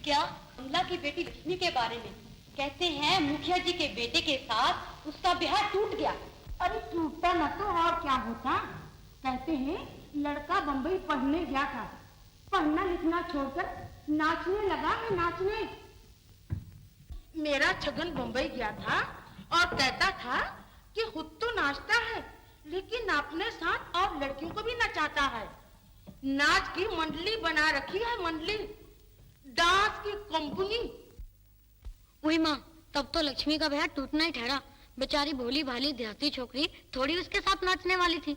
क्या? कमला की बेटी लक्ष्मी के बारे में कहते हैं मुखिया जी के बेटे के साथ उसका ब्याह टूट गया। अरे टूटता न तो और क्या होता। कहते हैं लड़का बम्बई पढ़ने गया था, पढ़ना लिखना छोड़कर नाचने लगा है, नाचने। मेरा छगन बम्बई गया था और कहता था कि खुद तो नाचता है लेकिन अपने साथ और लड़कियों को भी नचाता है। नाच की मंडली बना रखी है, मंडली, डांस की कंपनी। वही माँ, तब तो लक्ष्मी का ब्याह टूटना ही ठहरा। बेचारी भोली भाली देहाती छोकरी थोड़ी उसके साथ नाचने वाली थी।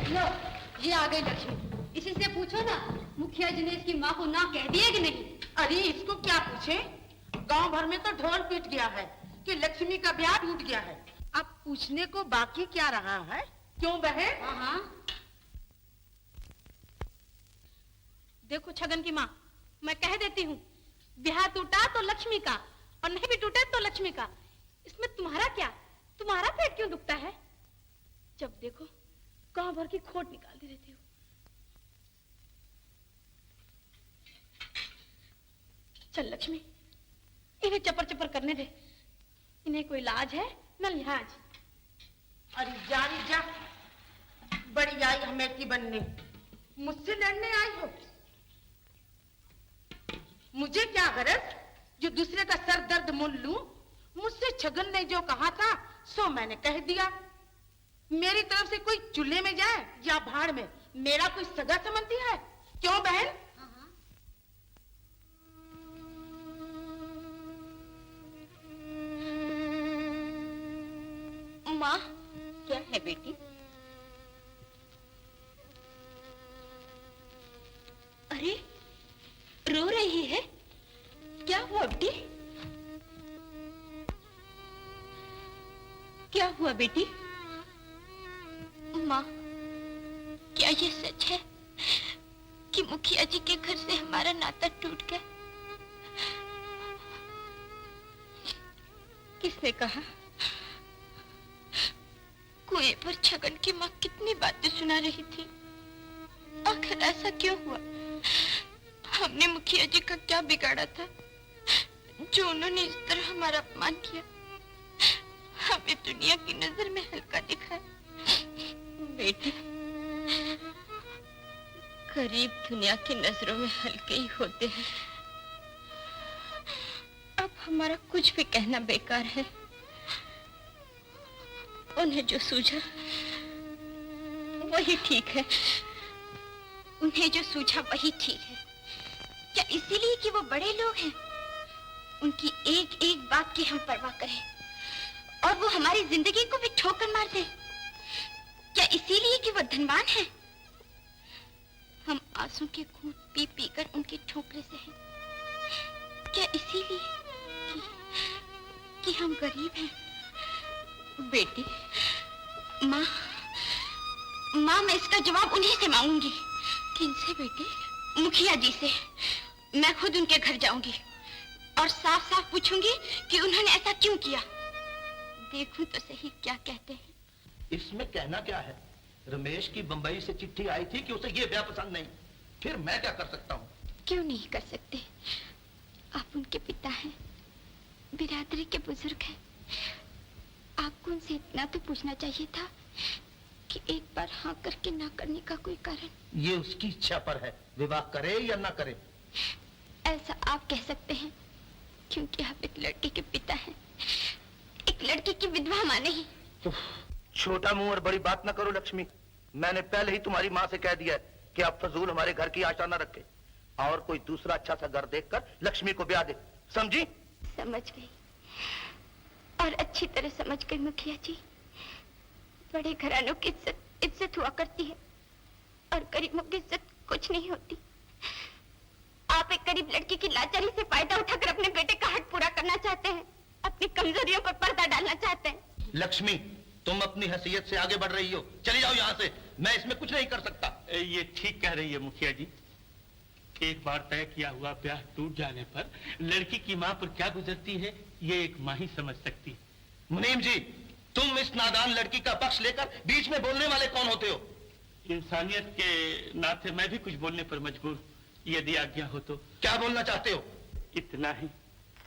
लो, ये आ गई लक्ष्मी। इसी से पूछो ना, मुखिया जी ने इसकी माँ को ना कह दिया कि नहीं? अरे इसको क्या पूछे, गांव भर में तो ढोल पीट गया है कि लक्ष्मी का ब्याह टूट गया है। अब पूछने को बाकी क्या रहा है? क्यों बहन? हाँ। देखो छगन की माँ, मैं कह देती हूँ, ब्याह टूटा तो लक्ष्मी का और नहीं भी टूटे तो लक्ष्मी का। इसमें तुम्हारा क्या? तुम्हारा पेट क्यों दुखता है? जब देखो गांव भर की खोट निकालती रहती हो। चल लक्ष्मी, इन्हें चपर चपर करने दे। इन्हें कोई लाज है न लिहाज। अरे जानी जा, बड़ी आई हमेटी बनने, मुझसे लड़ने आई हो। मुझे क्या गरज जो दूसरे का सर दर्द मोल लूं? मुझसे छगन ने जो कहा था सो मैंने कह दिया। मेरी तरफ से कोई चूल्हे में जाए या भाड़ में, मेरा कोई सगा संबंधी है? क्यों बहन? माँ, क्या है बेटी? अरे रो रही है, क्या हुआ बेटी? क्या हुआ बेटी? माँ, क्या ये सच है कि मुखिया जी के घर से हमारा नाता टूट गया? किसने कहा? कुएं पर छगन की माँ कितनी बातें सुना रही थी। आखिर ऐसा क्यों हुआ? हमने मुखिया जी का क्या बिगाड़ा था जो उन्होंने इस तरह हमारा अपमान किया, हमें दुनिया की नजर में हल्का दिखाया? बेटी, गरीब दुनिया की नजरों में हल्के ही होते हैं। अब हमारा कुछ भी कहना बेकार है। उन्हें जो सूझा वही ठीक है। उन्हें जो सूझा वही ठीक है। क्या इसीलिए कि वो बड़े लोग हैं? उनकी एक एक बात की हम परवाह करें और वो हमारी जिंदगी को भी ठोकर मार दें? क्या इसीलिए कि वो धनवान हैं? हम आंसू के घूंट पी पी कर उनके ठोकरे से हैं। क्या इसीलिए कि हम गरीब हैं? बेटी, माँ, मैं इसका जवाब उन्हीं से मांगूंगी। किनसे बेटी? मुखिया जी से। मैं खुद उनके घर जाऊंगी और साफ साफ पूछूंगी कि उन्होंने ऐसा क्यों किया। देखूं तो सही क्या कहते हैं। इसमें कहना क्या है? रमेश की बंबई से चिट्ठी आई थी कि उसे ये ब्याह पसंद नहीं, फिर मैं क्या कर सकता हूँ? क्यों नहीं कर सकते? आप उनके पिता हैं, बिरादरी के बुजुर्ग हैं। आपको उनसे इतना तो पूछना चाहिए था कि एक बार हाँ करके ना करने का कोई कारण। ये उसकी इच्छा पर है, विवाह करे या ना करे। ऐसा आप कह सकते हैं क्योंकि आप एक लड़के के पिता हैं, एक लड़की की विधवा मां नहीं। छोटा मुंह और बड़ी बात ना करो लक्ष्मी। मैंने पहले ही तुम्हारी माँ से कह दिया है कि आप फजूल हमारे घर की आशा ना रखे और कोई दूसरा अच्छा सा घर देखकर लक्ष्मी को ब्याह दे। समझी? समझ गई और अच्छी तरह समझ गई मुखिया जी। बड़े घरानों की इज्जत हुआ करती है और गरीबों की इज्जत कुछ नहीं होती। आप एक गरीब लड़की की लाचारी से फायदा उठाकर अपने बेटे का हक पूरा करना चाहते हैं, अपनी कमजोरियों पर पर्दा डालना चाहते हैं। लक्ष्मी, तुम अपनी हैसियत से आगे बढ़ रही हो, चली जाओ यहाँ से। मैं इसमें कुछ नहीं कर सकता। ये ठीक कह रही है मुखिया जी। एक बार तय किया हुआ ब्याह टूट जाने पर लड़की की माँ पर क्या गुजरती है ये एक माँ ही समझ सकती है। मुनीम जी, तुम इस नादान लड़की का पक्ष लेकर बीच में बोलने वाले कौन होते हो? इंसानियत के नाते मैं भी कुछ बोलने पर मजबूर, यदि आज्ञा हो तो। क्या बोलना चाहते हो? इतना ही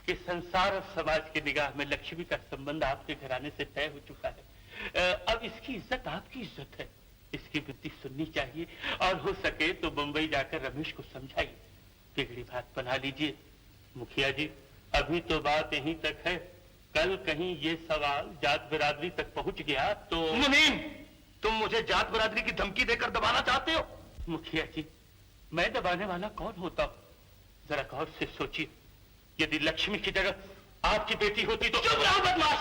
कि संसार और समाज की निगाह में लक्ष्मी का संबंध आपके घराने से तय हो चुका है। अब इसकी इज्जत आपकी इज्जत है, इसकी बुद्धि सुननी चाहिए और हो सके तो बंबई जाकर रमेश को समझाइए, बिगड़ी बात बना लीजिए। मुखिया जी, अभी तो बात यहीं तक है, कल कहीं ये सवाल जात बिरादरी तक पहुंच गया तो। मुनीम, तुम मुझे जात बिरादरी की धमकी देकर दबाना चाहते हो? मुखिया जी, मैं दबाने वाला कौन होता हूं? जरा गौर से सोचिए, यदि लक्ष्मी की जगह आपकी बेटी होती तो। चुप रहो बदमाश,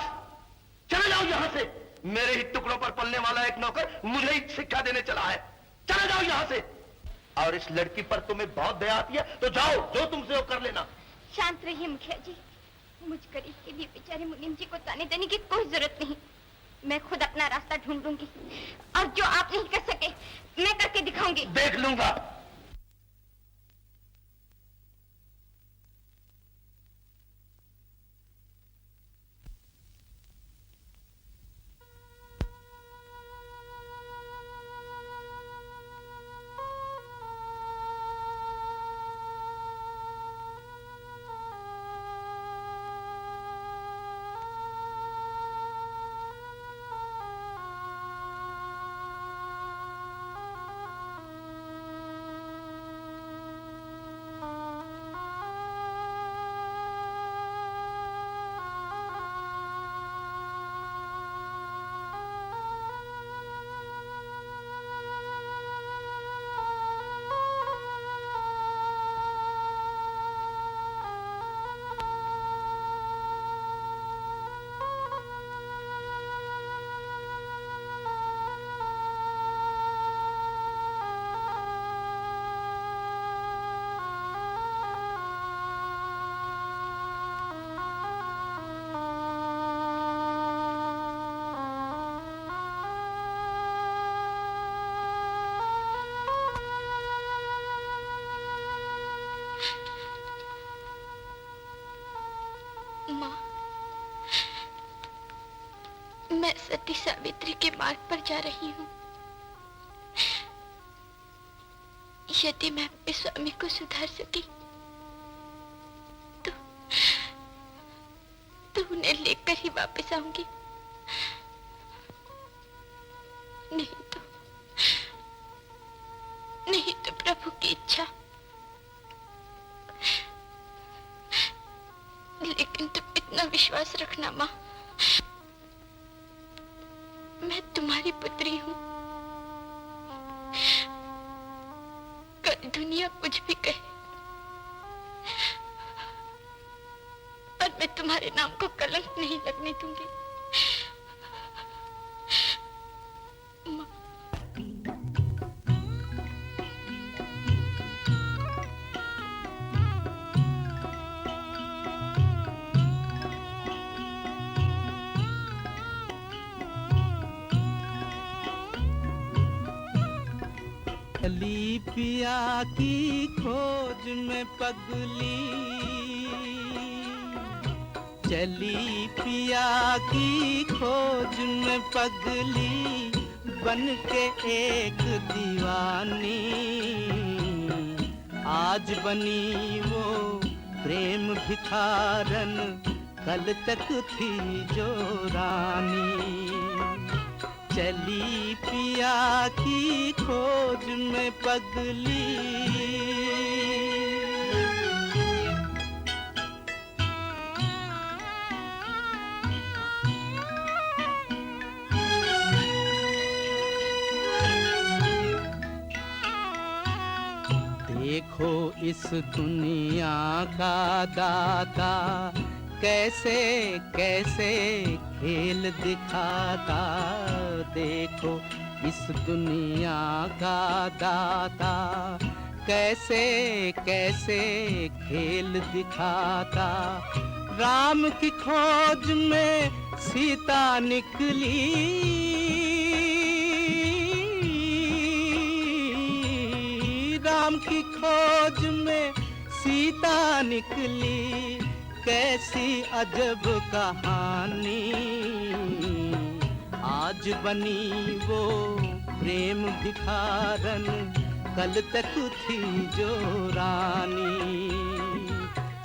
चले जाओ यहाँ से। मेरे ही टुकड़ों पर पलने वाला एक नौकर मुझे ही शिक्षा देने चला है। चले जाओ यहाँ से। और इस लड़की पर तुम्हें बहुत दया आती है तो जाओ, जो तुमसे वो कर लेना। शांत रहिए मुखिया जी, मुझ गरीब के लिए बेचारे मुनीम जी को ताने देने की कोई जरूरत नहीं। मैं खुद अपना रास्ता ढूंढूंगी और जो आप नहीं कर सके मैं करके दिखाऊंगी। देख लूंगा। मैं सती सावित्री के मार्ग पर जा रही हूँ। यदि मैं अपने स्वामी को सुधार सकी तो उन्हें लेकर ही वापस आऊंगी, नहीं तो प्रभु की इच्छा। लेकिन तुम इतना विश्वास रखना माँ, मैं तुम्हारी पुत्री हूँ। कल दुनिया कुछ भी कहे और मैं तुम्हारे नाम को कलंक नहीं लगने दूंगी। माँ। चली पिया की खोज में पगली, चली पिया की खोज में पगली, बन के एक दीवानी। आज बनी वो प्रेम भिखारन, कल तक थी जो रानी। चली पिया की खोज में पगली। देखो इस दुनिया का दाता कैसे कैसे खेल दिखाता। देखो इस दुनिया का दाता कैसे कैसे खेल दिखाता। राम की खोज में सीता निकली, राम की खोज में सीता निकली। कैसी अजब कहानी, आज बनी वो प्रेम भिखारन, कल तक थी जो रानी।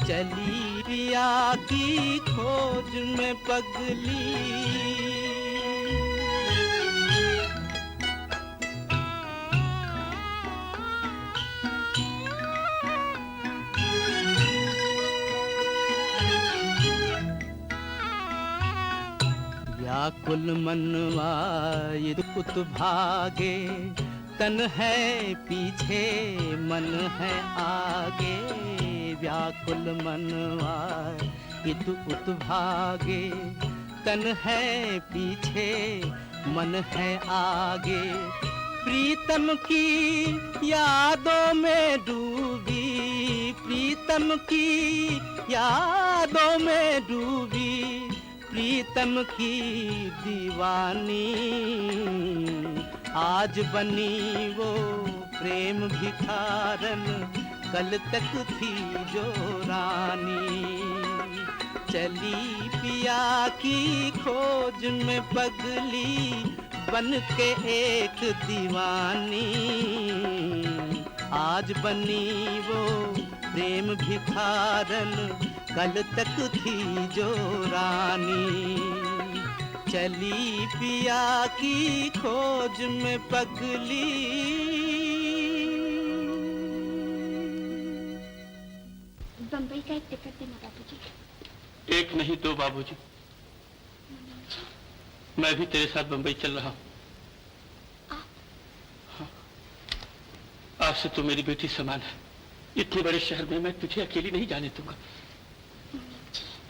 चली पिया की खोज में पगली, व्याकुल मनवा कुत भागे, तन है पीछे मन है आगे। व्याकुल मनवा उत भागे, तन है पीछे मन है आगे। प्रीतम की यादों में डूबी, प्रीतम की यादों में डूबी, प्रीतम की दीवानी। आज बनी वो प्रेम भिखारन, कल तक थी जो रानी। चली पिया की खोज में पगली, बन के एक दीवानी। आज बनी वो प्रेम भिखारन, कल तक थी जो रानी। चली पिया की खोज में पगली। बम्बई का एक टिकट देना बाबूजी। एक नहीं दो बाबूजी, मैं भी तेरे साथ बंबई चल रहा हूँ। हाँ। आज से तू मेरी बेटी समान है। इतने बड़े शहर में मैं तुझे अकेली नहीं जाने दूंगा।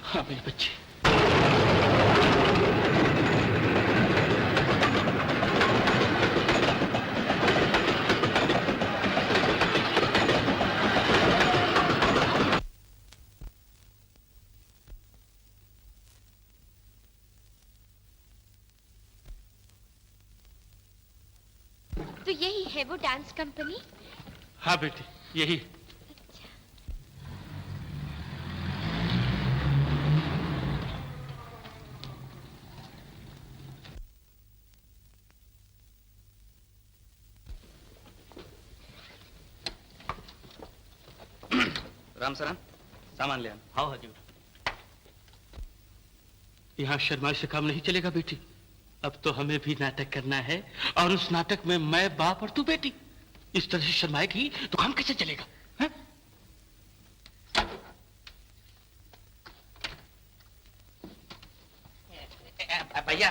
हाँ मेरे बच्चे। तो यही है वो डांस कंपनी? हाँ बेटी यही। राम सराम, सामान ले आना। हाँ हजूर। यहाँ शर्मा से काम नहीं चलेगा बेटी। अब तो हमें भी नाटक करना है, और उस नाटक में मैं बाप और तू बेटी। इस तरह से शर्माएगी तो काम कैसे चलेगा? है? भैया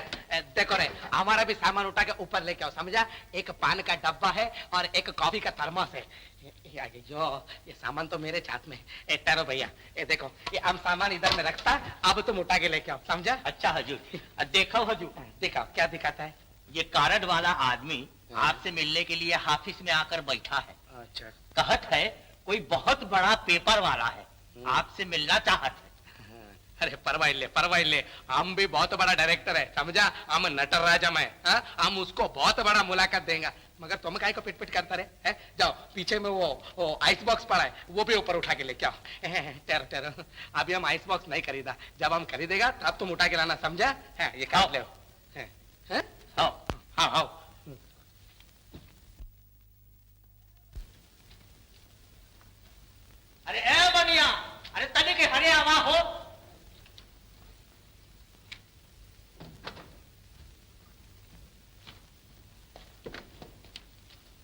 देखो रे, हमारा भी सामान उठा के ऊपर लेके आओ, समझा? एक पान का डब्बा है और एक कॉफी का थर्मस है। ये सामान तो मेरे साथ में। ठहरो भैया, ये देखो, ये हम सामान इधर में रखता, अब तुम उठा के लेके आओ, समझा? अच्छा हजूर। देखो हजूर, दिखाओ क्या दिखाता है। ये कारड वाला आदमी आपसे मिलने के लिए ऑफिस में आकर बैठा है। अच्छा। कहत है कोई बहुत बड़ा पेपर वाला है, आपसे मिलना चाहत है। अरे परवाइले, हम भी बहुत बड़ा डायरेक्टर है, समझा? हम नटराजा में, हम उसको बहुत बड़ा मुलाकात देंगे। मगर तुम काहे को पिट करता रहे? जाओ पीछे में वो आइस बॉक्स पड़ा है, वो भी ऊपर उठा के लेके आओ। ठहरो, अभी हम आइस बॉक्स नहीं खरीदा, जब हम खरीदेगा तब तुम उठा के लाना, समझा? ये काट ले। हाँ। अरे ए बनिया, अरे तने के हरे आवा हो।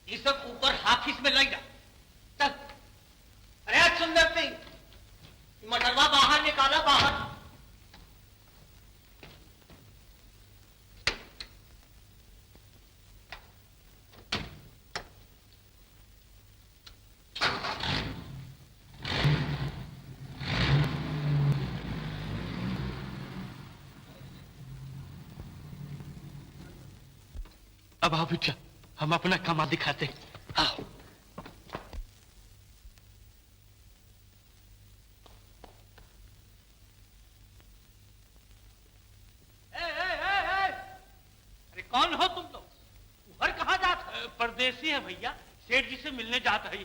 ये सब ऊपर ऑफिस में लग जा। चल। अरे सुंदर सिंह, मटरवा बाहर निकाला, बाहर। अब आओ बेटा, हम अपना कमा दिखाते हैं। आओ। अरे कौन हो तुम लोग? घर कहाँ जाते हो? परदेसी है भैया, सेठ जी से मिलने जाता है।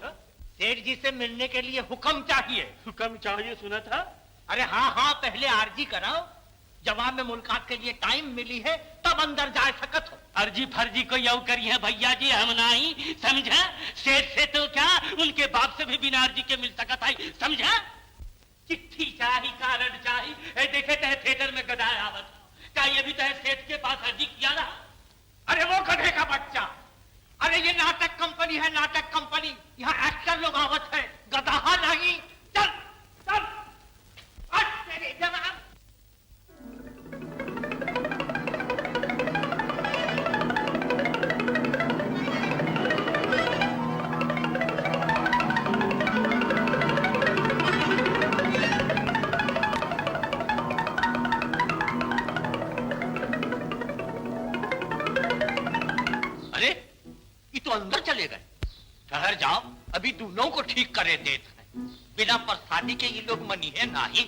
सेठ जी से मिलने के लिए हुक्म चाहिए। हुक्म चाहिए सुना था। अरे हाँ, पहले आरजी कराओ, जवाब में मुलाकात के लिए टाइम मिली है तब समंदर जाए सकत हो। अर्जी फर्जी को यू करी है भैया जी, हम नहीं समझा। सेठ से तो क्या उनके बाप से भी बिना अर्जी के मिल सकता है, समझा। चिट्ठी चाही, कार्ड चाही, देखे तहे थिएटर में गधा आवत, क्या ये भी तहे सेठ के पास अर्जी किया रहा? अरे वो गधे का बच्चा, अरे ये नाटक कंपनी है, नाटक कंपनी, यहाँ एक्टर लोग आवत है, गधा नहीं। चल चल तेरे जनाब। अरे ये तो अंदर चले गए। ठहर जाओ, अभी दोनों को ठीक करे देते हैं। बिना प्रसादी के ये लोग मनी है नहीं।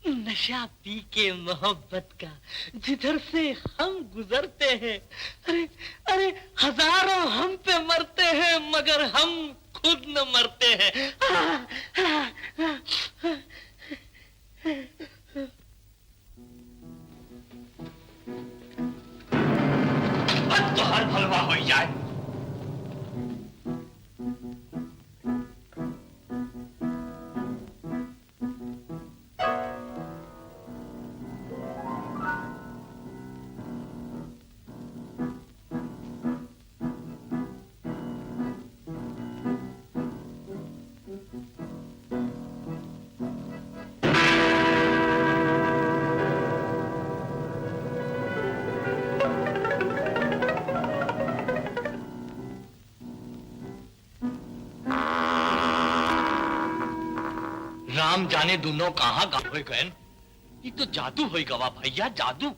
नशा पी के मोहब्बत का जिधर से हम गुजरते हैं, अरे अरे हजारों हम पे मरते हैं मगर हम खुद न मरते हैं। अब तो हर भलवा हो जाए। राम जाने दोनों कहाँ गाँव हो गए। ये तो जादू हो गवा भैया, जादू।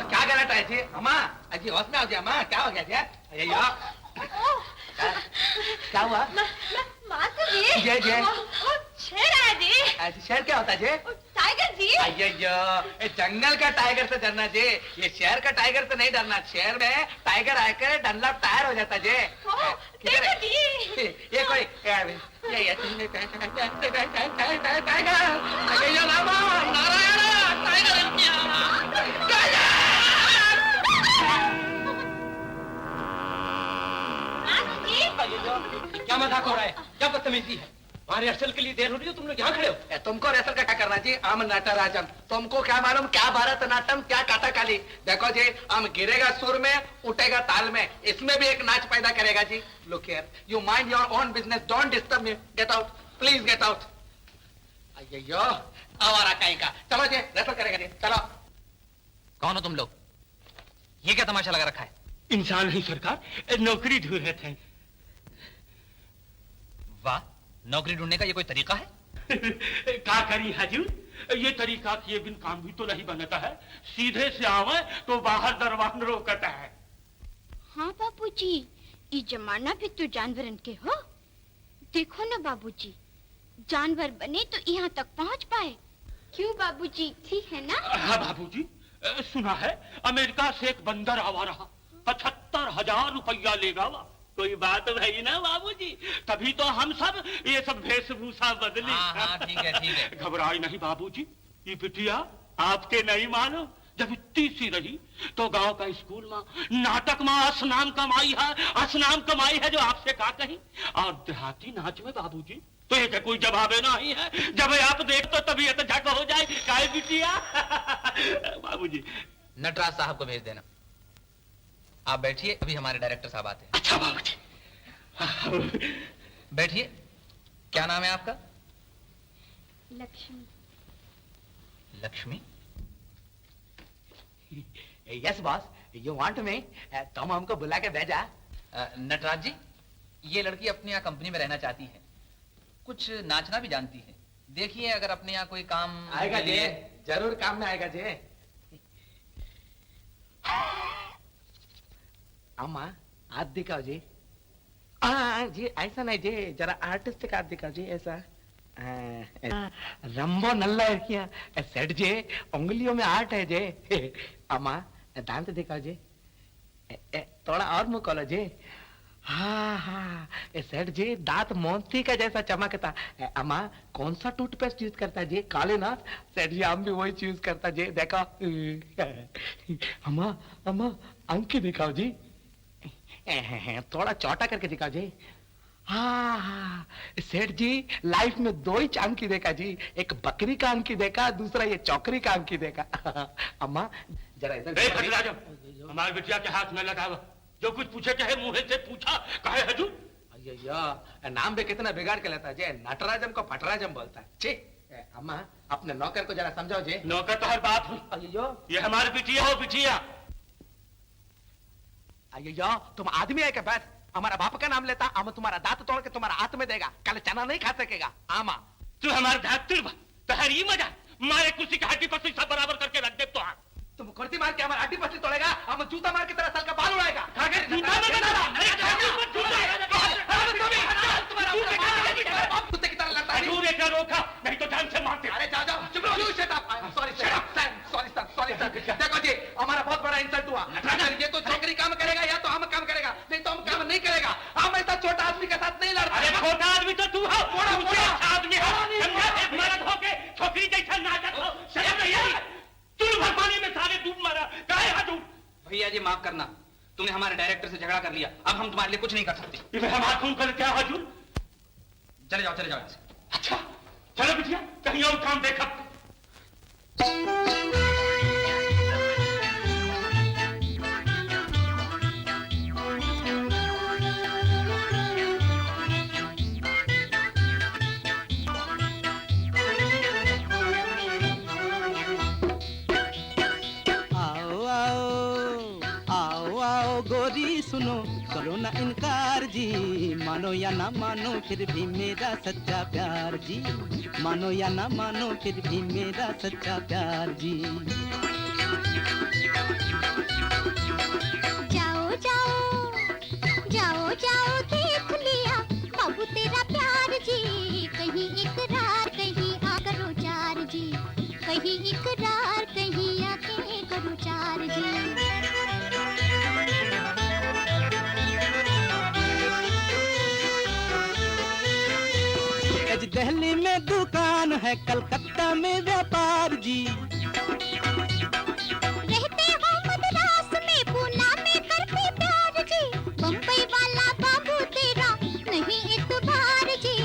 क्या गलत है जी अम्मा? अजी होश में आओ जी अम्मा, क्या हो गया जी? अयो क्या हुआ? जी जी शेर आया जी। ऐसे शेर क्या होता है जी? टाइगर जी। अयो जंगल का टाइगर से डरना जी, ये शहर का टाइगर से नहीं डरना। शहर में टाइगर आकर डनलप टायर हो जाता जी। देखो जी। ये कोई ये टाइगर अयो रामा नारायण टाइगर क्या मजाक हो रहा है? क्या बदतमीजी है? वहाँ रिहर्सल के लिए देर हो रही है, तुम लोग यहाँ खड़े हो। तुमको रिहर्सल का क्या करना जी? हम नटराजन, तुमको क्या मालूम क्या भरतनाट्यम क्या काटाकाली। देखो जी, हम गिरेगा सुर में उठेगा ताल में, इसमें भी एक नाच पैदा करेगा जी। Look here, you mind your own business, don't disturb me. Get out please, get out. अयो आवारा कहीं का। चलो जी रिहर्सल करेगा जी, चलो। कौन हो तुम लोग? ये क्या तमाशा लगा रखा है? इंसान नहीं सरकार, नौकरी ढूंढ रहे थे। वाह, नौकरी ढूंढने का ये कोई तरीका है? क्या करी हजूर, ये तरीका किए बिन काम भी तो नहीं बनता है। सीधे से आवे तो बाहर दरवान रोकता है। हाँ बाबूजी, ये जमाना भी तो जानवरन के हो। देखो ना बाबूजी, जानवर बने तो यहाँ तक पहुँच पाए। क्यों बाबूजी, ठीक है ना? हाँ बाबूजी, सुना है अमेरिका से एक बंदर आवा रहा, 75,000 रुपया लेगा। वा कोई बात है ना बाबूजी, तभी तो हम सब ये सब वेशभूषा बदली। हाँ, ठीक है ठीक है। घबराई नहीं बाबूजी, ये बिटिया आपके नहीं मालूम, जब इतनी सी रही तो गांव का स्कूल में नाटक में असनाम कमाई है जो आपसे का कही। और देहाती नाच में बाबूजी तो एक कोई जवाब नहीं है। जब आप देख तो तबीयत झक हो जाए। काय बिटिया बाबूजी। नटराज साहब को भेज देना। आप बैठिए, अभी हमारे डायरेक्टर साहब आते हैं। अच्छा बाबूजी। बैठिए। क्या नाम है आपका? Lakshmi. Lakshmi? Yes boss, you want me? तुम हमको बुला के भेजा? नटराज जी, ये लड़की अपने यहाँ कंपनी में रहना चाहती है, कुछ नाचना भी जानती है। देखिए अगर अपने यहाँ कोई काम आएगा जी, जरूर काम में आएगा जी। अम्मा हाथ दिखाओ जी। जी ऐसा नहीं जी, जरा आर्टिस्टिक हाथ दिखाओ जी, ऐसा। रंबो नल्ला है क्या सेठ जी, उंगलियों में आर्ट है जी। अम्मा दांत दिखाओ जी, थोड़ा और मुंह खोलो जी। हाँ हाँ सेठ जी, दांत मोती का जैसा चमकता। अम्मा कौन सा टूथपेस्ट यूज करता है जी? काले नाथ। सेठ जी हम भी वही यूज करता जी, देखो। अम्मा अम्मा अंकी दिखाओ जी, थोड़ा छोटा करके दिखाओ जी। हाँ हाँ सेठ जी, लाइफ में दो ही अंकी देखा जी, एक बकरी का अंकी देखा, दूसरा ये चौकरी का अंकी देखा। अम्मा जरा इधर। हमारे बिटिया के हाथ में लगावा, जो कुछ पूछे चाहे मुंह से पूछा, कहे हजूर। अయ్యయ్యో, नाम भी कितना बिगाड़ के लेता है, नटराजम को फटराजम बोलता है। छी, अम्मा अपने नौकर को जरा समझाओ जी। नौकर तो हर बात हुई। अయ్యయ్యో, ये हमारी बिटिया हो बिटिया। अయ్యయ్యో, तुम आदमी है क्या? बस हमारा बाप का नाम लेता, हम तुम्हारा दांत तोड़ के तुम्हारा हाथ में देगा, कल चना नहीं खा सकेगा। आमा तू हमारे दांत तुड़वा, तहरी मजा मारे कुर्सी की हड्डी पर सब बराबर करके रख दे। तो तुम कुर्ती मार के हमारा हड्डी पसली तोड़ेगा, हम जूता मार के तेरा साल का बाल उड़ाएगा। कुत्ते की तरह लड़ता है। रोका नहीं तो जान से मारते। अरे जाओ जाओ, चुप रहो। Sorry sorry sir. देखो जी, हमारा बहुत बड़ा इंसल्ट हुआ। ये तो छोकरी काम करेगा या तो हम काम करेगा, नहीं तो हम काम नहीं करेगा। हम ऐसा छोटा आदमी के साथ नहीं लड़ते। अरे छोटा आदमी तो तू हो, बड़ा आदमी हो। मर्द होके छोकरी जैसा नाटक हो, शर्म नहीं आई? तू भगवानी में सारे डूब मारा, काहे हाथ डूब? भैया जी माफ करना, तुमने हमारे डायरेक्टर से झगड़ा कर लिया, अब हम तुम्हारे लिए कुछ नहीं कर सकते। ये हम हाथ कर क्या हजूर? चले जाओ चले जाओ। अच्छा चलो बिटिया, कहीं और काम देखा। गोरी सुनो, करो ना इनकार जी, मानो या ना मानो फिर भी मेरा सच्चा प्यार जी, मानो या ना मानो फिर भी मेरा सच्चा प्यार जी। जाओ जाओ जाओ जाओ देख लिया बाबू तेरा प्यार जी, कहीं इकरार कहीं आ करो चार जी, कहीं इकरार कहीं आके करो चार जी। दिल्ली में दुकान है, कलकत्ता में व्यापार जी, रहते हो मद्रास में, पूना में करते प्यार जी, बम्बई वाला बाबू तेरा नहीं इतबार जी,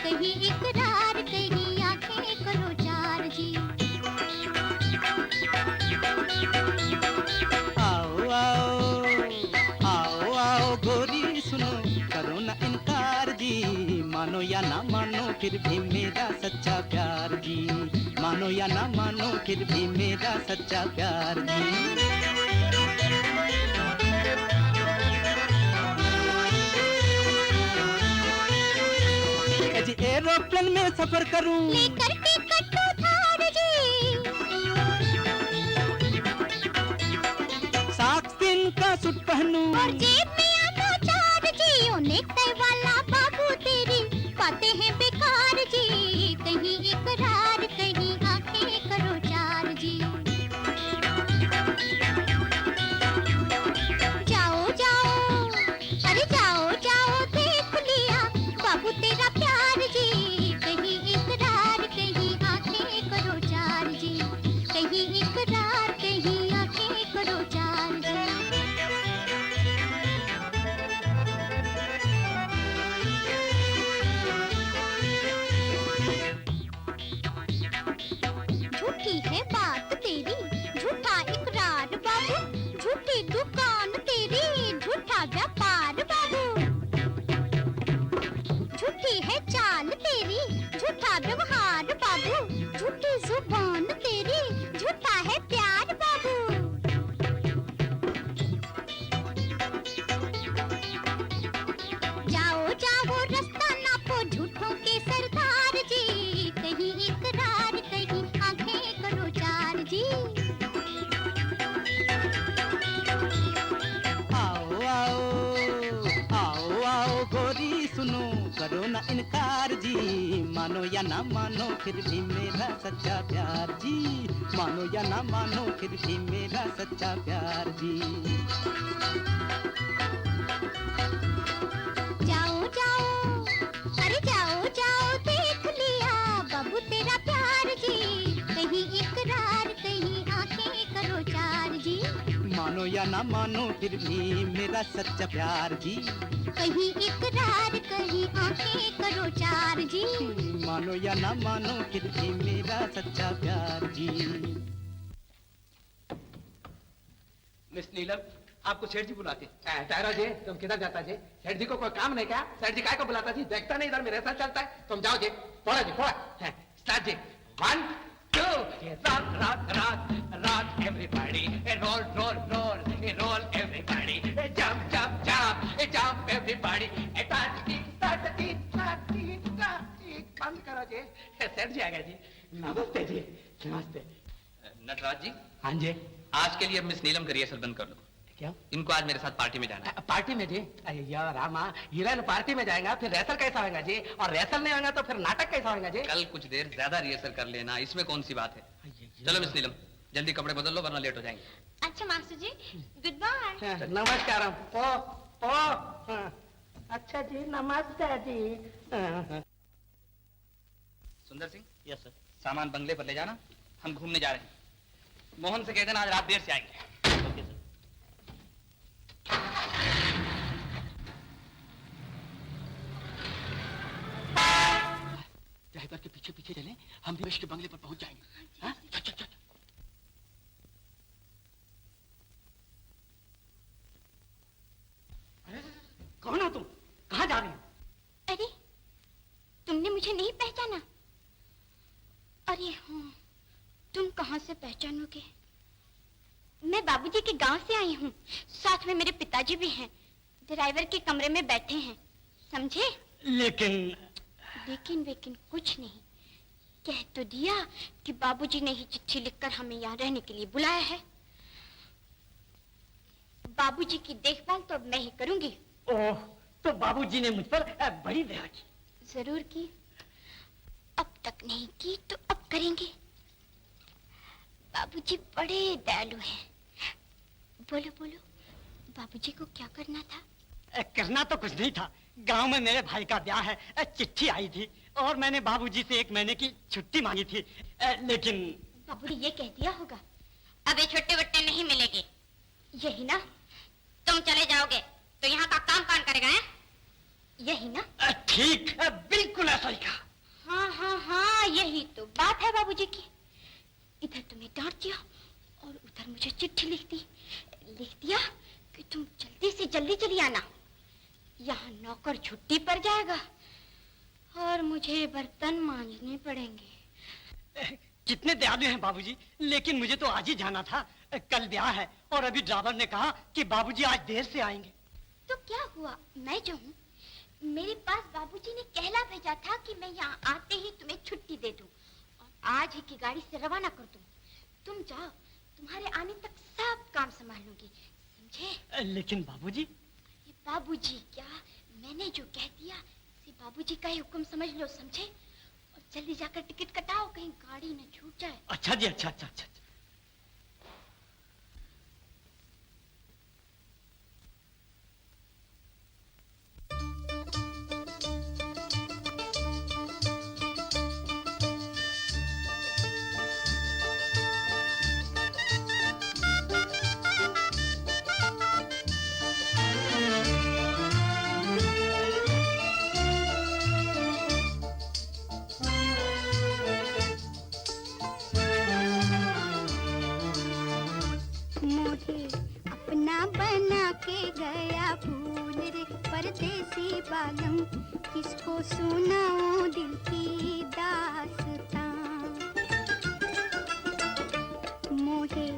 कहीं इकरार कहीं आंखें करो चार जी। आओ आओ आओ आओ गोरी सुनो, करो ना इनकार जी, मानो या ना मानो फिर भी मेरा सच्चा प्यार जी, मानो या ना मानो फिर भी मेरा सच्चा प्यार जी। एरोप्लेन में सफर करूं, लेकर टिकट उधार जी, साक्सिन का सूट पहनूं, और जेब में आना चार जी, ओ नेकटाई वाला बाबू तेरी बातें हैं बेकार जी, कहीं इकरार कहीं आंखें करो चार जी। जाओ जाओ अरे जाओ जाओ देख लिया बाबू तेरा प्यार जी, कहीं इकरार कहीं आंखें करो चार जी, कहीं इकरार कहीं आंखें करो चार जी। झूठी है बात तेरी, झूठा इकरार बाबू, झूठी दुकान तेरी, झूठा व्यापार बाबू, झूठी है चाल तेरी, झूठा व्यवहार बाबू, झूठी जुबान तेरी, झूठा है प्यार बाबू। इनकार जी, मानो या ना मानो फिर भी मेरा सच्चा प्यार जी, मानो या ना मानो फिर भी मेरा सच्चा प्यार जी। जाओ जाओ, अरे जाओ जाओ, देख लिया बाबू तेरा प्यार जी, कहीं इकरार कहीं आंखें करो चार जी, मानो या ना मानो फिर भी मेरा सच्चा प्यार जी, कहीं इकरार कहीं आंखें करो चार जी, मानो या ना मानो फिर भी मेरा सच्चा प्यार जी। मिस नीलम, आपको सेठ जी बुलाते। टायरा जी, तुम किधर जाता जी? सेठ जी को कोई काम नहीं क्या? सेठ जी काय को बुलाता जी? देखता नहीं इधर मेरे साथ चलता है। तुम जाओ जी, थोड़ा जी, थोड़ा स्टार्ट जी। 1 2 rock rock rock rock everybody, roll roll roll roll everybody, jump jump jump jump everybody, बंद करो जी। सेठ जी आ गए जी। नमस्ते जी, नमस्ते। नटराज जी, हाँ जी। आज के लिए मिस नीलम का रिहर्सल बंद कर लो। क्या? इनको आज मेरे साथ पार्टी में जाना है। पार्टी में जी? अरे यार रामा, हीरोइन पार्टी में जाएगा फिर रेसल कैसा होगा जी? और रेसल नहीं होगा तो फिर नाटक कैसा होगा जी? कल कुछ देर ज्यादा रिहर्सल कर लेना, इसमें कौन सी बात है। चलो मिस नीलम, जल्दी कपड़े बदल लो वरना लेट हो जाएंगे। अच्छा मास्टर जी, गुड बाय। नमस्कार। अच्छा जी, नमस्ते जी। सुंदर सिंह, यस सर, सामान बंगले पर ले जाना, हम घूमने जा रहे हैं। मोहन से कह देना आज रात देर से आएंगे। Okay sir. ड्राइवर के पीछे पीछे चले, हम भी के बंगले पर पहुंच जाएंगे। हाँ? चल चल चल। कौन हो तुम? कहाँ जा रही हो? अरे तुमने मुझे नहीं पहचाना? अरे हाँ, तुम कहाँ से पहचानोगे? मैं बाबूजी के गांव से आई हूँ, साथ में मेरे पिताजी भी हैं, ड्राइवर के कमरे में बैठे हैं, समझे? लेकिन कुछ नहीं, कह तो दिया कि बाबूजी ने ही चिट्ठी लिखकर हमें यहाँ रहने के लिए बुलाया है। बाबूजी की देखभाल तो अब मैं ही करूंगी। ओह, तो बाबूजी ने मुझ पर बड़ी दया की। जरूर की, अब तक नहीं की तो अब करेंगे। बाबूजी बड़े दयालु हैं। बोलो बोलो, बाबूजी को क्या करना था? करना तो कुछ नहीं था, गांव में मेरे भाई का ब्याह है, चिट्ठी आई थी और मैंने बाबूजी से 1 महीने की छुट्टी मांगी थी, लेकिन बाबू ने ये कह दिया होगा अब ये छुट्टे वट्टे नहीं मिलेगी, यही ना? तुम चले जाओगे तो यहाँ का काम कौन करेगा है? यही ना? ठीक, बिल्कुल ऐसा ही कहा। हाँ, यही तो बात है बाबूजी की। इधर तुम्हें डांट दिया और उधर मुझे चिट्ठी लिख दिया कि तुम जल्दी से जल्दी चली आना, यहाँ नौकर छुट्टी पर जाएगा और मुझे बर्तन मांजने पड़ेंगे। कितने दयालु हैं बाबूजी, लेकिन मुझे तो आज ही जाना था, कल ब्याह है और अभी ड्राइवर ने कहा कि बाबूजी आज देर से आएंगे। तो क्या हुआ, मैं जो हूँ, मेरे पास बाबूजी ने कहला भेजा था कि मैं यहाँ आते ही तुम्हें छुट्टी दे दूं और आज ही की गाड़ी से रवाना कर दूं। तुम जाओ, तुम्हारे आने तक सब काम संभाल लूंगी, समझे? लेकिन बाबूजी? ये बाबूजी क्या, मैंने जो कह दिया इसे बाबूजी का ही हुक्म समझ लो, समझे? और जल्दी जाकर टिकट कटाओ, कहीं गाड़ी न छूट जाए। अच्छा जी, अच्छा अच्छा अच्छा। बालम, किसको सुनाऊं दिल की दास्तां, मोहे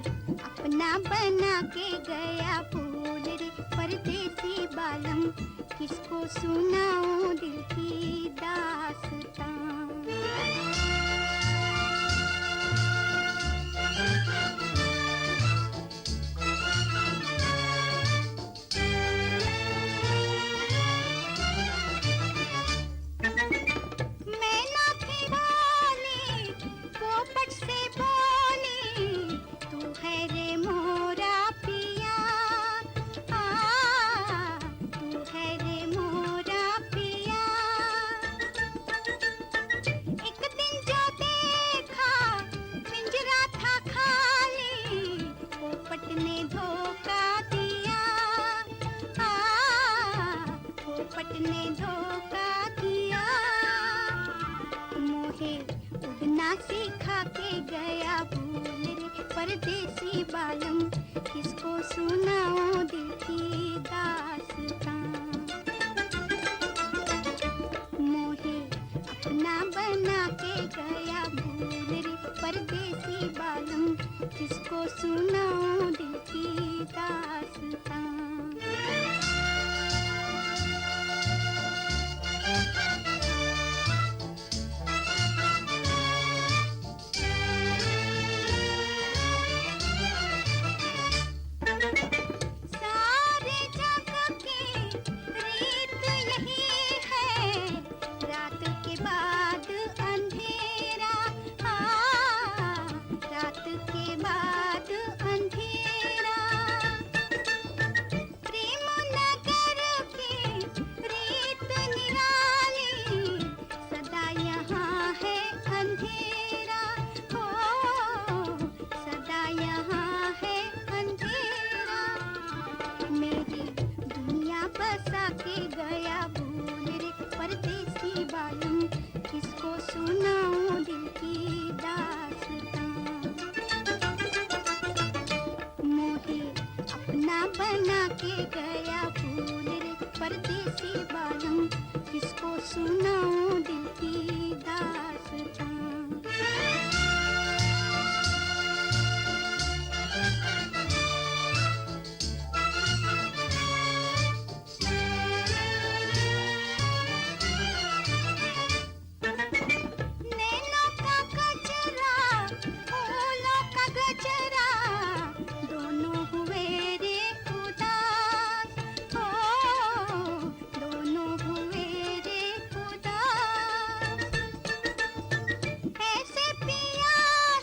अपना बना के गया फूल रे परदेसी बालम, किसको सुनाऊं दिल की दास्तां। सिखा के गया भूल रे परदेसी बालम, किसको सुनाऊं दिल की दास्तां। मोहे अपना बना के गया भूल रे परदेसी बालम, किसको सुनाऊं दिल की दास्तां। सारे जग की रीत यही है, रात के बाद अंधेरा, रात के बाद अंधेरा। प्रेम नगर की रीत निराली, सदा यहाँ है अंधेरा, सदा यहाँ है अंधेरा। मेरी दुनिया बसा के गया भूल रे परदेसी बालम, किसको सुनाऊं दिल की दास्तां। मोहे अपना बना के गया भूल रे परदेसी बालम, किसको सुनाऊं दिल की दास्तां। नैनों का गजरा, फूलों का गजरा, दोनों हुए रे उदास, दोनों हुए रे उदास। ऐसे पिया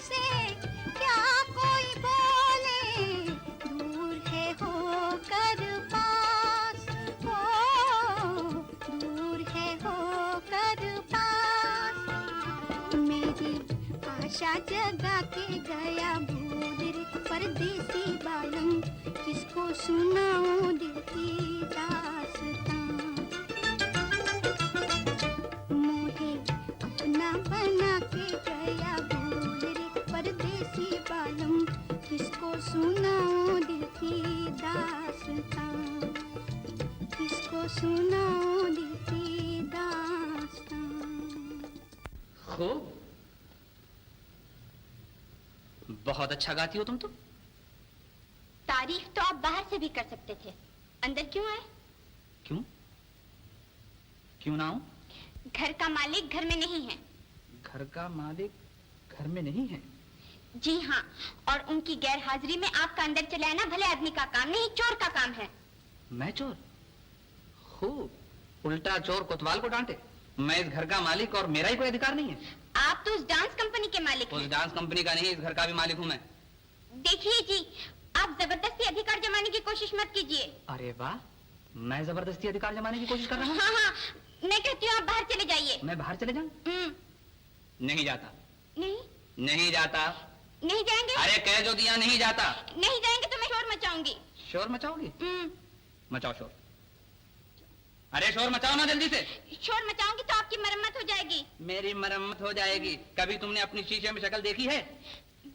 से क्या कोई बोले, दूर है होकर पास, दूर है होकर पास। मेरी आशा जगा के गया भूल रे परदेसी बालम, किसको सुनाऊं दिल की दास्तां। मोहे अपना बना के गया भूल रे परदेसी बालम, किसको सुनाऊं दिल की दास्तां, किसको सुनाऊं दिल की दास्तां। खूब, बहुत अच्छा गाती हो तुम तो। तारीफ तो आप बाहर से भी कर सकते थे, अंदर क्यों आए? क्यों? क्यों ना आऊं? घर का मालिक घर में नहीं है। घर का मालिक घर में नहीं है? जी हाँ, और उनकी गैर हाजिरी में आपका अंदर चले आना भले आदमी का काम नहीं, चोर का काम है। मैं चोर? खूब, उल्टा चोर कोतवाल को डांटे। मैं इस घर का मालिक और मेरा ही कोई अधिकार नहीं है? आप तो उस डांस कंपनी के मालिक उस हैं। डांस कंपनी का नहीं, इस घर का भी मालिक हूँ मैं। देखिए जी, आप जबरदस्ती अधिकार जमाने की कोशिश मत कीजिए। अरे वाह, मैं जबरदस्ती अधिकार जमाने की कोशिश कर रहा हूँ? हाँ हाँ, मैं कहती हूँ आप बाहर चले जाइए। मैं बाहर चले जाऊँ? नहीं जाता। नहीं? नहीं जाता। नहीं जाएंगे? अरे कह जो दिया, नहीं जाता। नहीं जाएंगे तो मैं शोर मचाऊंगी। शोर मचाओगी? मचाओ शोर। अरे शोर मचाओ ना जल्दी से। शोर मचाऊंगी तो आपकी मरम्मत हो जाएगी। मेरी मरम्मत हो जाएगी? कभी तुमने अपनी शीशे में शक्ल देखी है?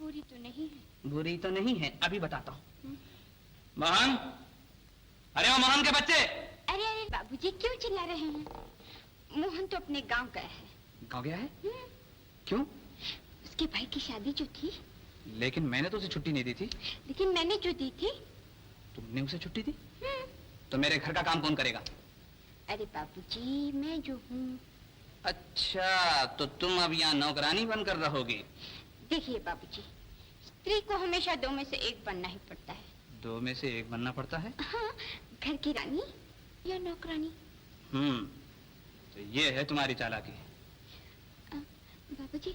बुरी तो नहीं है। बुरी तो नहीं है, अभी बताता हूँ। मोहन, अरे वो मोहन के बच्चे। अरे अरे बाबूजी क्यों चिल्ला रहे हैं? मोहन तो अपने गांव गया है। गाँव गया है? क्यों? उसके भाई की शादी जो थी। लेकिन मैंने तो उसे छुट्टी नहीं दी थी। लेकिन मैंने जो दी थी। तुमने उसे छुट्टी दी? तो मेरे घर का काम कौन करेगा? अरे बाबूजी मैं जो हूँ। अच्छा, तो तुम अब यहाँ नौकरानी बनकर रहोगी? देखिए बाबूजी, स्त्री को हमेशा दो में से एक बनना ही पड़ता है। दो में से एक बनना पड़ता है? हाँ, घर की रानी या नौकरानी। तो ये है तुम्हारी चालाकी। बाबूजी,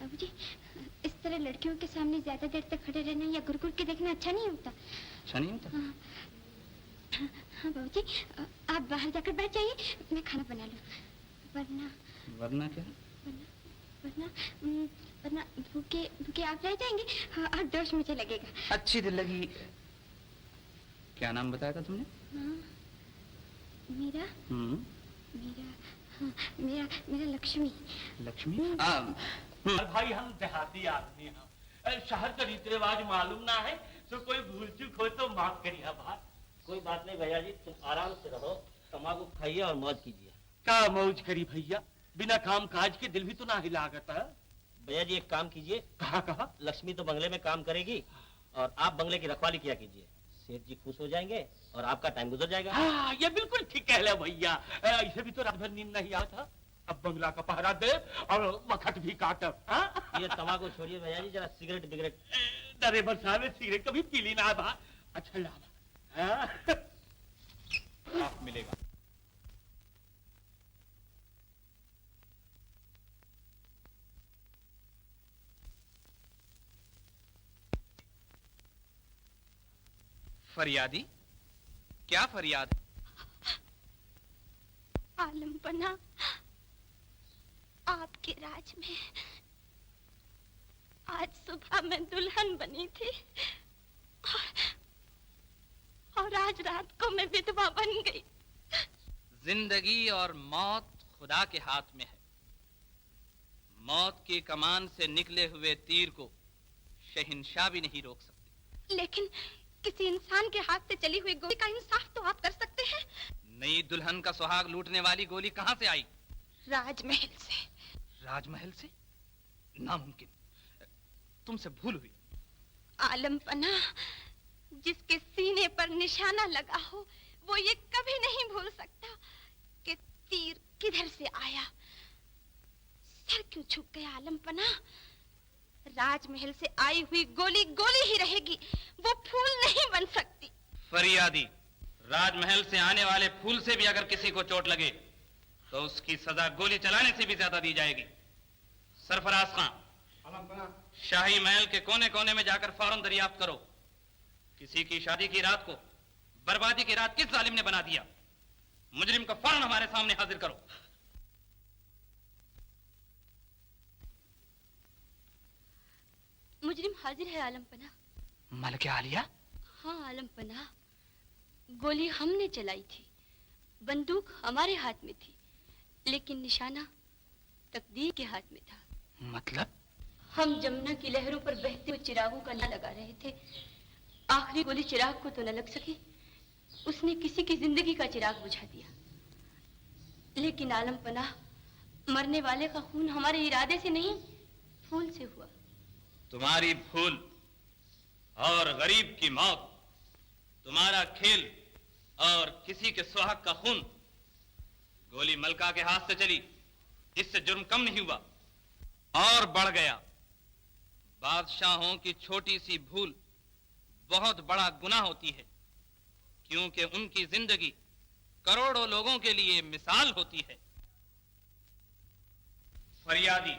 बाबूजी, इस तरह लड़कियों के सामने ज्यादा देर तक खड़े रहना या गुर गुर के देखना अच्छा नहीं होता। अच्छा नहीं होता? हाँ बाबूजी, आप बाहर जाकर बैठ जाइए, मैं खाना बना लूँ। वरना वरना क्या? वरना वरना भूखे भूखे आप रह जाएंगे और दोष मुझे लगेगा। अच्छी दिल लगी। क्या नाम बताया था तुमने? हाँ, मेरा मेरा हाँ, मेरा मेरा लक्ष्मी। लक्ष्मी? और भाई हम देहाती आदमी हैं, शहर का रीति रिवाज मालूम ना है, तो कोई भूल चूक हो तो माफ करिए भाई। कोई बात नहीं भैया जी, तुम आराम से रहो, तम्बाकू खाइए और मौज कीजिए। क्या मौज करी भैया, बिना काम काज के दिल भी तो ना हिलागत है। भैया जी एक काम कीजिए। कहा? लक्ष्मी तो बंगले में काम करेगी और आप बंगले की रखवाली किया कीजिए। सेठ जी खुश हो जाएंगे और आपका टाइम गुजर जाएगा। हाँ, ये बिल्कुल ठीक कह रहे भैया, ऐसे भी तो रात भर नींद नहीं आता। अब बंगला का पहरा दे और वक्त भी काटब। ये तम्बाकू छोड़िए भैया जी, जरा सिगरेट बिगरेट। डरे बरसात में सिगरेट कभी पी ली ना भा। अच्छा लावा आप मिलेगा। फरियादी, क्या फरियाद? आलमपना, आपके राज में आज सुबह मैं दुल्हन बनी थी और आज रात को मैं विधवा बन गई। जिंदगी और मौत खुदा के हाथ में है। मौत की कमान से निकले हुए तीर को शहंशाह भी नहीं रोक सकते। लेकिन किसी इंसान के हाथ से चली हुई गोली का इंसाफ तो आप कर सकते हैं। नई दुल्हन का सुहाग लूटने वाली गोली कहां से आई? राजमहल से। राजमहल से? नामुमकिन, तुमसे भूल हुई। आलमपना, जिसके सीने पर निशाना लगा हो वो ये कभी नहीं भूल सकता कि तीर किधर से आया। सर क्यों झुक गया आलमपना? राजमहल से आई हुई गोली गोली ही रहेगी, वो फूल नहीं बन सकती। फरियादी, राजमहल से आने वाले फूल से भी अगर किसी को चोट लगे तो उसकी सजा गोली चलाने से भी ज्यादा दी जाएगी। सरफराज खां, शाही महल के कोने कोने में जाकर फौरन दरियाफ्त करो, किसी की शादी की रात को बर्बादी की रात किस जालिम ने बना दिया। मुजरिम को फौरन हमारे सामने हाजिर करो। मुजरिम हाजिर है आलमपना। मलके आलिया? हाँ आलमपना, गोली हमने चलाई थी, बंदूक हमारे हाथ में थी, लेकिन निशाना तकदीर के हाथ में था। मतलब? हम जमुना की लहरों पर बहते हुए चिरागों का निशाना लगा रहे थे। आखिरी गोली चिराग को तो न लग सकी, उसने किसी की जिंदगी का चिराग बुझा दिया। लेकिन आलमपना, मरने वाले का खून हमारे इरादे से नहीं, फूल से हुआ। तुम्हारी भूल और गरीब की मौत, तुम्हारा खेल और किसी के सुहाग का खून। गोली मलका के हाथ से चली, इससे जुर्म कम नहीं हुआ और बढ़ गया। बादशाहों की छोटी सी भूल बहुत बड़ा गुनाह होती है, क्योंकि उनकी जिंदगी करोड़ों लोगों के लिए मिसाल होती है। फरियादी,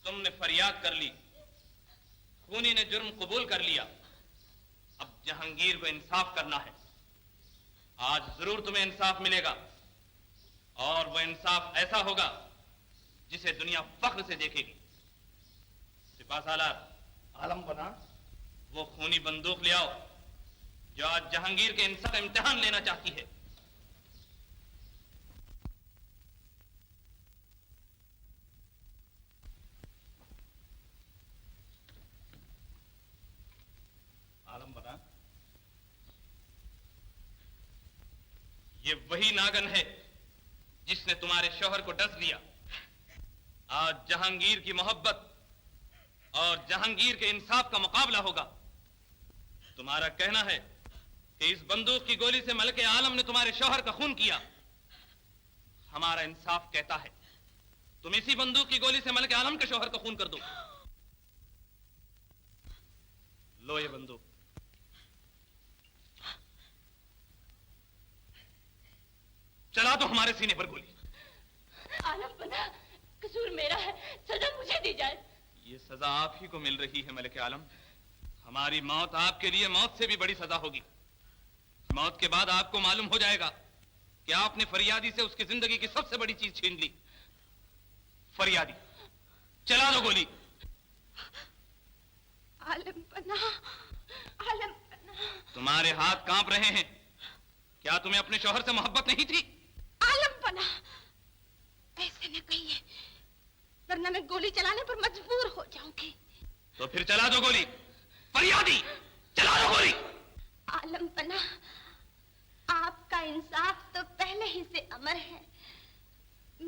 तुमने फरियाद कर ली, खूनी ने जुर्म कबूल कर लिया। अब जहांगीर को इंसाफ करना है। आज जरूर तुम्हें इंसाफ मिलेगा और वह इंसाफ ऐसा होगा जिसे दुनिया फख्र से देखेगी। सिपाहसालार, आलमपना, वो खूनी बंदूक ले आओ जो आज जहांगीर के इंसाफ का इम्तिहान लेना चाहती है। आलमपना, ये वही नागन है जिसने तुम्हारे शौहर को डस लिया। आज जहांगीर की मोहब्बत और जहांगीर के इंसाफ का मुकाबला होगा। तुम्हारा कहना है कि इस बंदूक की गोली से मलके आलम ने तुम्हारे शौहर का खून किया। हमारा इंसाफ कहता है तुम इसी बंदूक की गोली से मलके आलम के शौहर का खून कर दो। लो ये बंदूक। चला दो हमारे सीने पर गोली। आलमपना, कसूर मेरा है, सजा मुझे दी जाए। ये सजा आप ही को मिल रही है मलिक आलम। हमारी मौत आपके लिए मौत से भी बड़ी सजा होगी। मौत के बाद आपको मालूम हो जाएगा कि आपने फरियादी से उसकी जिंदगी की सबसे बड़ी चीज छीन ली। फरियादी, चला दो गोली। आलमपना, आलमपना। तुम्हारे हाथ कांप रहे हैं। क्या तुम्हें अपने शौहर से मोहब्बत नहीं थी? आलमपना, ऐसे न कहिए। वरना मैं गोली चलाने पर मजबूर हो जाऊंगी। तो फिर चला दो गोली, फरियादी, चला दो गोली। आलम पना, आपका इंसाफ तो पहले ही से अमर है।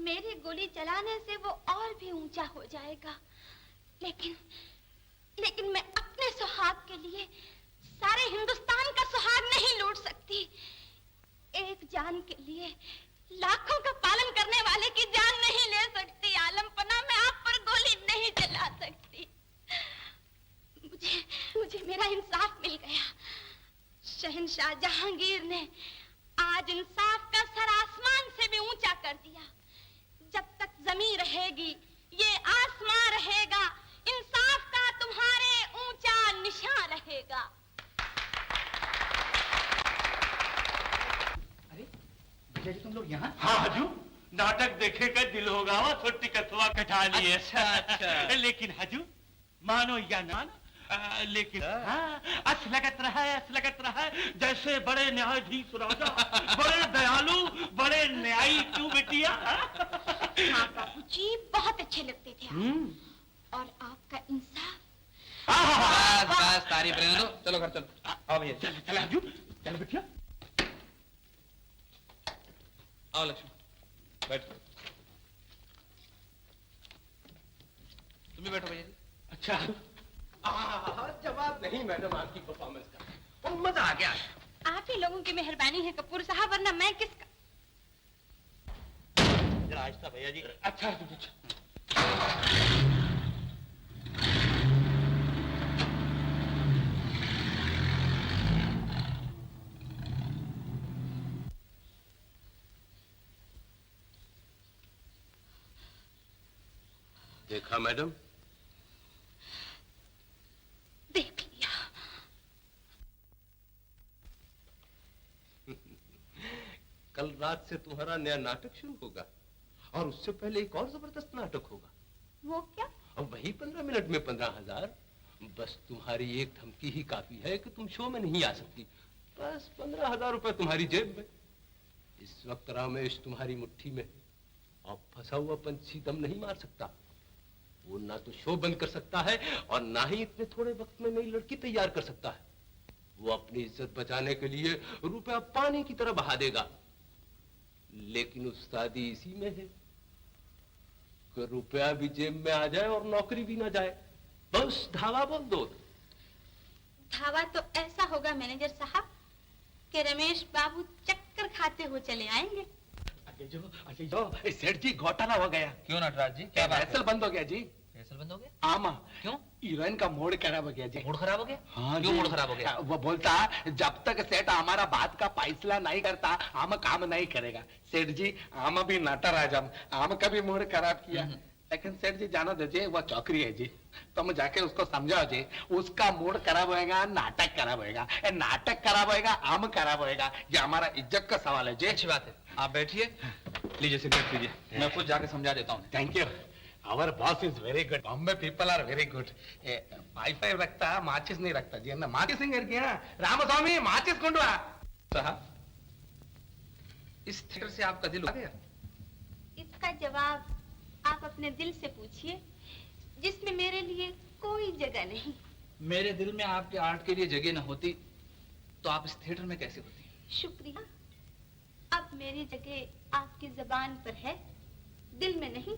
मेरे गोली चलाने से वो और भी ऊंचा हो जाएगा, लेकिन मैं अपने सुहाग के लिए सारे हिंदुस्तान का सुहाग नहीं लूट सकती। एक जान के लिए लाखों का पालन करने वाले की जान नहीं ले सकती। आलम पना, मैं आप पर गोली नहीं चला सकती। मुझे मेरा इंसाफ मिल गया। शहंशाह जहांगीर ने आज इंसाफ का सर आसमान से भी ऊंचा कर दिया। जब तक जमीन रहेगी, ये आसमां रहेगा, इंसाफ का तुम्हारे ऊंचा निशान रहेगा। अरे भैया जी, तुम लोग यहाँ? हाँ हजू, नाटक देखेगा दिल होगा वो छोटी कसवा कटा लिए। अच्छा। लेकिन हजू, मानो या ना मानो, लेकिन हाँ, अस लगत रहा है जैसे बड़े न्यायाधीश राजा, बड़े दयालु, बड़े न्यायी। क्यों बेटिया? हाँ बाबूजी, बहुत अच्छे लगते थे आप। और आपका इंसाफ। बस बस, तारीफ रहने दो, चलो घर चलो। आओ भैया, चल चल हजू, चल बेटिया। आओ लक्ष्मी, बैठो। तुम भी बैठो भैया जी। अच्छा, जवाब नहीं मैडम आपकी परफॉर्मेंस का, और मजा आ गया। आप ही लोगों की मेहरबानी है कपूर साहब, वरना मैं किसका। जरा आहिस्ता भैया जी। अच्छा देखा मैडम? देख लिया। कल रात से तुम्हारा नया नाटक शुरू होगा, और उससे पहले एक और जबरदस्त नाटक होगा। वो क्या? और वही 15 मिनट में 15,000। बस तुम्हारी एक धमकी ही काफी है कि तुम शो में नहीं आ सकती। बस 15,000 रुपए तुम्हारी जेब में। इस वक्त रमेश तुम्हारी मुट्ठी में, और फंसा हुआ पंछी दम नहीं मार सकता। वो ना तो शो बंद कर सकता है, और ना ही इतने थोड़े वक्त में नई लड़की तैयार कर सकता है। वो अपनी इज्जत बचाने के लिए रुपया पानी की तरह बहा देगा। लेकिन उस्तादी इसी में है कि रुपया भी जेब में आ जाए और नौकरी भी ना जाए। बस धावा बोल दो। धावा तो ऐसा होगा मैनेजर साहब कि रमेश बाबू चक्कर खाते हुए चले आएंगे। अजय जो सेठ जी, घोटाला हो गया। क्यों नटराज जी, क्या बात फैसल बंद हो गया जी। फैसल बंद हो गया? आमा। क्यों? हीरोइन का मूड खराब हो गया जी। मूड खराब हो गया? हाँ क्यों जी। मूड खराब हो गया? वो बोलता जब तक सेठ हमारा बात का फैसला नहीं करता, हम काम नहीं करेगा। सेठ जी, हम भी नटराजम, हम कभी मूड खराब किया। लेकिन सेठ जी जानो दीजिए, वो चौकरी है जी। तुम जाके उसको समझाओ जी, उसका मूड खराब होएगा, नाटक खराब होएगा। नाटक खराब होएगा, हम खराब होएगा। ये हमारा इज्जत का सवाल है जी। अच्छी बात है, आप बैठिए, लीजिए सिगरेट लीजिए, मैं खुद जाके समझा देता हूँ। Thank you. Our boss is very good. Bombay people are very good. Wifi रखता, माचिस नहीं रखता जी। ना माचिस नहीं करके ना, रामस्वामी माचिस कुंडवा। साहब, इस थिएटर से आपका दिल आ गया? इसका जवाब आप अपने दिल से पूछिए, जिसमें मेरे लिए कोई जगह नहीं। मेरे दिल में आपके आर्ट के लिए जगह न होती तो आप इस थिएटर में कैसे होती? शुक्रिया। अब मेरी जगह आपकी जबान पर है, दिल में नहीं।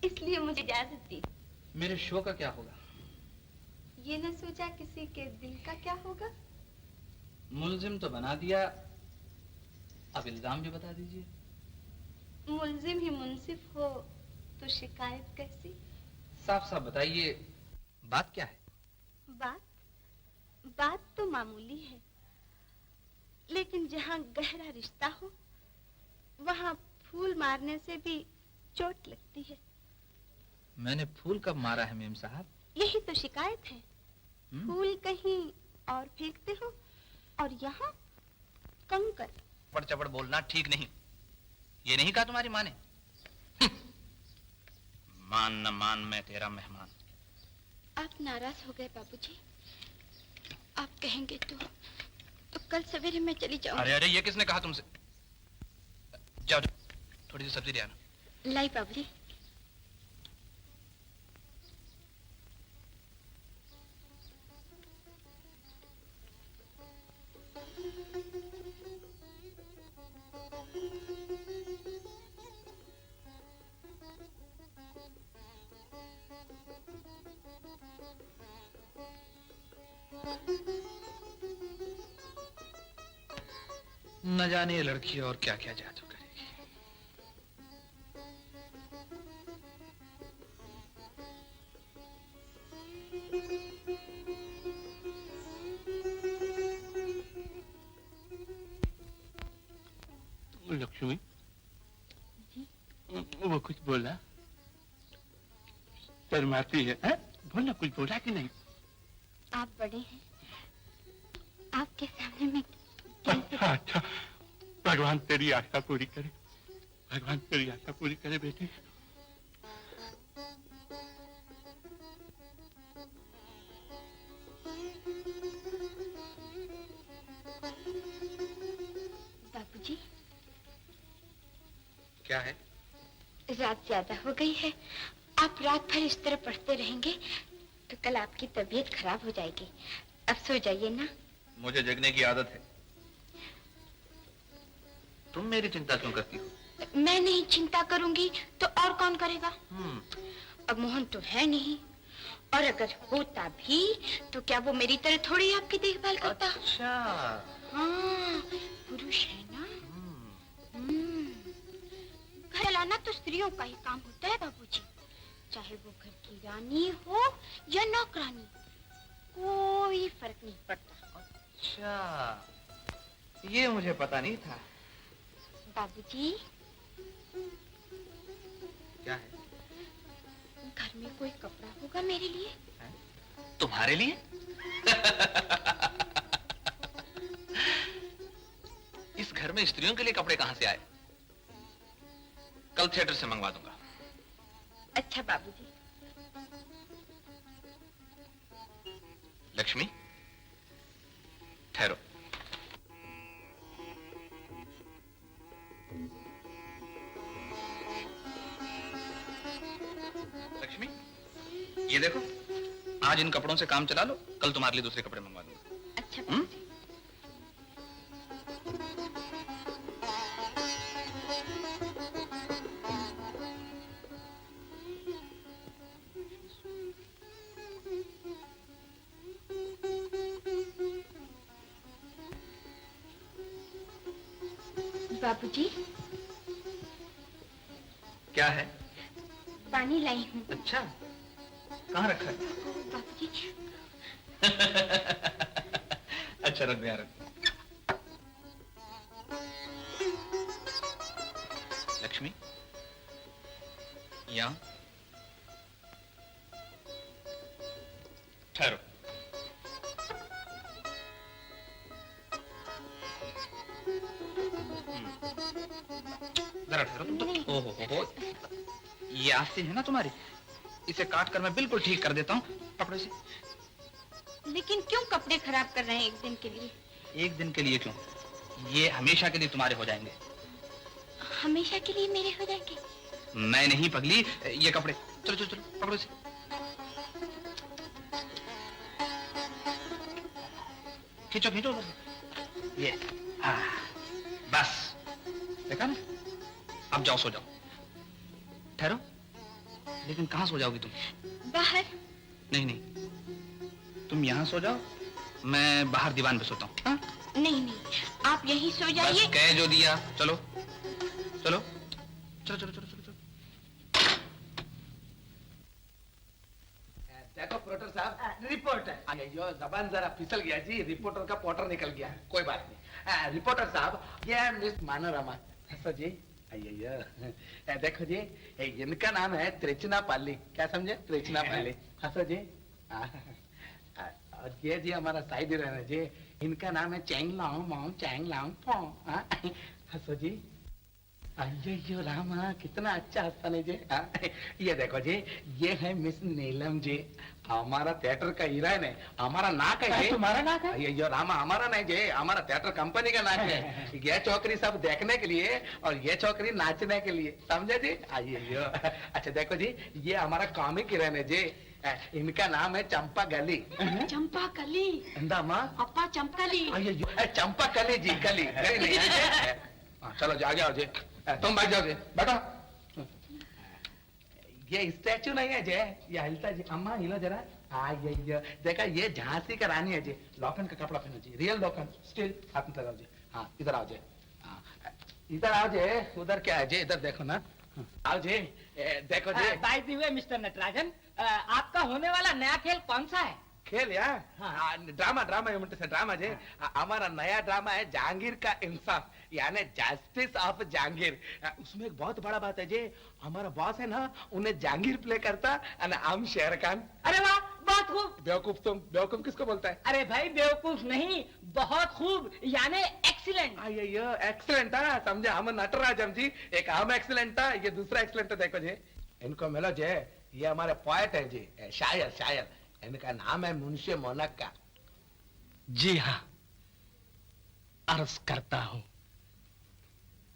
इसलिए मुझे इजाजत दी। मेरे शो का क्या होगा? ये न सोचा किसी के दिल का क्या होगा। मुलजिम तो बना दिया, अब इल्जाम भी बता दीजिए। मुलजिम ही मुंसिफ हो तो शिकायत कैसी? साफ साफ बताइए, बात क्या है? बात तो मामूली है, लेकिन जहाँ गहरा रिश्ता हो वहाँ फूल मारने से भी चोट लगती है। मैंने फूल कब मारा है मेम साहब? यही तो शिकायत है। फूल कहीं और फेंकते हो और यहाँ कंकर। चपड़ चपड़ बोलना ठीक नहीं। ये नहीं कहा तुम्हारी माँ ने? मान न मान, मैं तेरा मेहमान। आप नाराज हो गए बाबूजी। आप कहेंगे तो कल सवेरे मैं चली जाऊंगी। अरे अरे, ये किसने कहा तुमसे? जाओ, थोड़ी सी सब्जी ले आना। लाई बाबूजी। न जाने ये लड़की और क्या क्या जादू करेगी। लक्ष्मी, वो कुछ बोला? शर्माती है, हैं? बोलना, कुछ बोला कि नहीं? आप बड़े हैं, आपके सामने में अच्छा अच्छा, भगवान तेरी आशा पूरी करे, भगवान तेरी आशा पूरी करे बेटी। बाबूजी, क्या है? रात ज्यादा हो गई है, आप रात भर इस तरह पढ़ते रहेंगे तो कल आपकी तबीयत खराब हो जाएगी। अब सो जाइए ना। मुझे जगने की आदत है। तुम मेरी चिंता क्यों करती हो? मैं नहीं चिंता करूंगी तो और कौन करेगा? अब मोहन तो है नहीं, और अगर होता भी तो क्या वो मेरी तरह थोड़ी आपकी देखभाल करता? अच्छा। हाँ, पुरुष है ना। घर चलाना तो स्त्रियों का ही काम होता है बाबूजी, चाहे वो घर की रानी हो या नौकरानी, कोई फर्क नहीं पड़ता। अच्छा, ये मुझे पता नहीं था। बाबूजी, क्या है? घर में कोई कपड़ा होगा मेरे लिए? तुम्हारे लिए? इस घर में स्त्रियों के लिए कपड़े कहां से आए? कल थिएटर से मंगवा दूंगा। अच्छा बाबूजी। लक्ष्मी, ठहरो। लक्ष्मी, ये देखो, आज इन कपड़ों से काम चला लो, कल तुम्हारे लिए दूसरे कपड़े मंगवा दूंगा। अच्छा बाबूजी। बाबूजी, क्या है? पानी लाई हूँ। अच्छा, कहाँ रखा है? बाबूजी। अच्छा, रख दिया, रख। लक्ष्मी, यहाँ ठहरो। जरा ठहरो तुम तो। ओहो, ये आस्तीन है ना तुम्हारी, इसे काट कर मैं बिल्कुल ठीक कर देता हूँ कपड़े से। लेकिन क्यों कपड़े खराब कर रहे हैं एक दिन के लिए? एक दिन के लिए क्यों? ये हमेशा के लिए तुम्हारे हो जाएंगे। हमेशा के लिए मेरे हो जाएंगे? मैं नहीं पगली, ये कपड़े। चलो चलो चलो, पकड़ो इसे। खींचो खींचो उधर से। ये, हाँ, बस, देखा ना? अब जाओ, सो जाओ। ठहरो, लेकिन कहाँ सो जाओगी तुम? बाहर। नहीं नहीं, तुम यहाँ सो जाओ, मैं बाहर दीवान पे सोता हूँ। हाँ? नहीं नहीं, आप यहीं सो जाइए। बस कह जो दिया। चलो चलो चलो चलो चलो चलो चलो। देखो प्रोटर साहब, रिपोर्टर। अरे यो जबान जरा फिसल गया जी, रिपोर्टर का पोटर निकल गया। कोई बात नहीं। रिपोर्टर साहब, ये मिस मनोरमा। हंसो जी। अय्यो, देखो जी, इनका नाम है त्रिचना पाली। क्या समझे? त्रिचना पाली। हंसो जी। और ये जी हमारा साइड हीरोइन है जी, इनका नाम है चैंग लांग मांग चैंग लांग पोंग। हंसो जी। अय्यो रामा, कितना अच्छा हंसता नहीं जी। ये देखो जी, ये है मिस नीलम जी, हमारा थिएटर का हीरोइन है। हमारा नाक है जी। तुम्हारा नाक है? अय्यो रामा, हमारा नहीं जी, हमारा थिएटर कंपनी का नाक है। ये छोकरी सब देखने के लिए और ये छोकरी नाचने के लिए, समझे जी? अय्यो। अच्छा देखो जी, ये हमारा कॉमिक हीरोइन है जी, इनका नाम है चंपा गली। चंपा कली। माँ अप्पा चंपकली। अय्यो, चंपा कली जी, कली नहीं। चलो जा जाओ जी, तुम बैठ जाओ जी, बैठो। ये स्टैचू नहीं है जी, ये हिलता जी। अम्मा हिलो जरा। हाँ ये देखा, ये झांसी का रानी है जी। लोखंड का कपड़ा पहनो जी, रियल लोखंड, स्टील। हाथ में लगाओ जी। हाँ इधर आओ जी। इधर आओ जे, उधर क्या है जे, इधर देखो ना। आओ जे, देखो जे। By the way mister Natarajan, आपका होने वाला नया खेल कौन सा है? खेल या ड्रामा ड्रामा ये ड्रामा जे हमारा नया ड्रामा है जहांगीर का इंसाफ, यानी जस्टिस ऑफ जहांगीर। उसमें एक बहुत बड़ा बात है जे, हमारा बॉस है ना, उन्हें जहांगीर प्ले करता और हम शेर खान। अरे वाह, बहुत खूब। बेवकूफ तुम, बेवकूफ किसको बोलता है? अरे भाई बेवकूफ नहीं, बहुत खूब यानी एक्सीलेंट। ये एक्सीलेंट है, समझे? हम नटराजन जी, एक हम एक्सीलेंट था, ये दूसरा एक्सीलेंट है। देखो जी, इनको मिलो जे, ये हमारे पोएट है जी, शायर शायर। इनका नाम है मुंशी मोनक्का। जी हाँ, अर्ज करता हूं,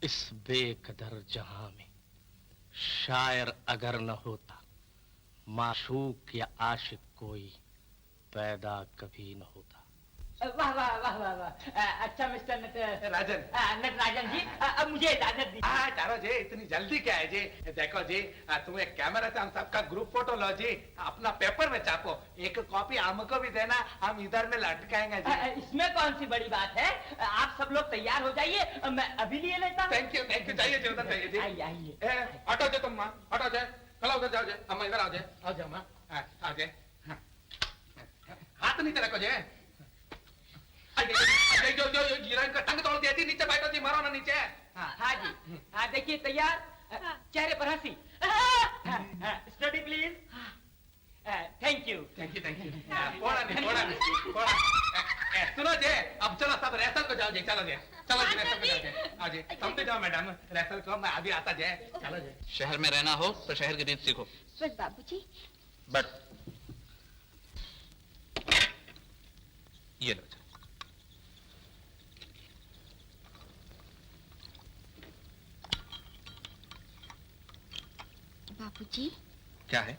इस बेकदर जहां में शायर अगर न होता, माशूक या आशिक कोई पैदा कभी न होता। वाह वाह वाह वाह वाह। अच्छा मिस्टर नटराजन जी, अब मुझे इजाजत दीजिए। चारो जी, इतनी जल्दी क्या है जी? देखो जी, तुम एक कैमरा से हम सबका ग्रुप फोटो लो जी, अपना पेपर में छापो, एक कॉपी हमको भी देना, हम इधर में लटकाएंगे जी। इसमें कौन सी बड़ी बात है? आप सब लोग तैयार हो जाइए, मैं अभी लिए लेता हूं। थैंक यू चाहिए जी, उधर चाहिए जी। आइए। हटो जी तुम, माँ हटो जाए, चलो उधर जाओ जी, हम इधर आओ जाओ माँ, आओ जाए। हाथ नीचे रखो जी। जो हीरोइन का टंग तोड़ दिया जी, नीचे बैठो जी, मारो ना नीचे। हाँ जी, हाँ देखिए तैयार, चेहरे पर हंसी। Study please. Thank you. फोड़ा नहीं। सुनो जी, अब चलो सब रेसल को जाओ जी, चलो जी, चलो जी रेसल को जाओ जी, आओ जी, समझे जाओ मैडम रेसल को, मैं अभी आता जी, चलो जी। शहर में रहना हो तो शहर की रीत सीखो। बस बाबूजी। बट ये लो। बाबूजी। क्या है?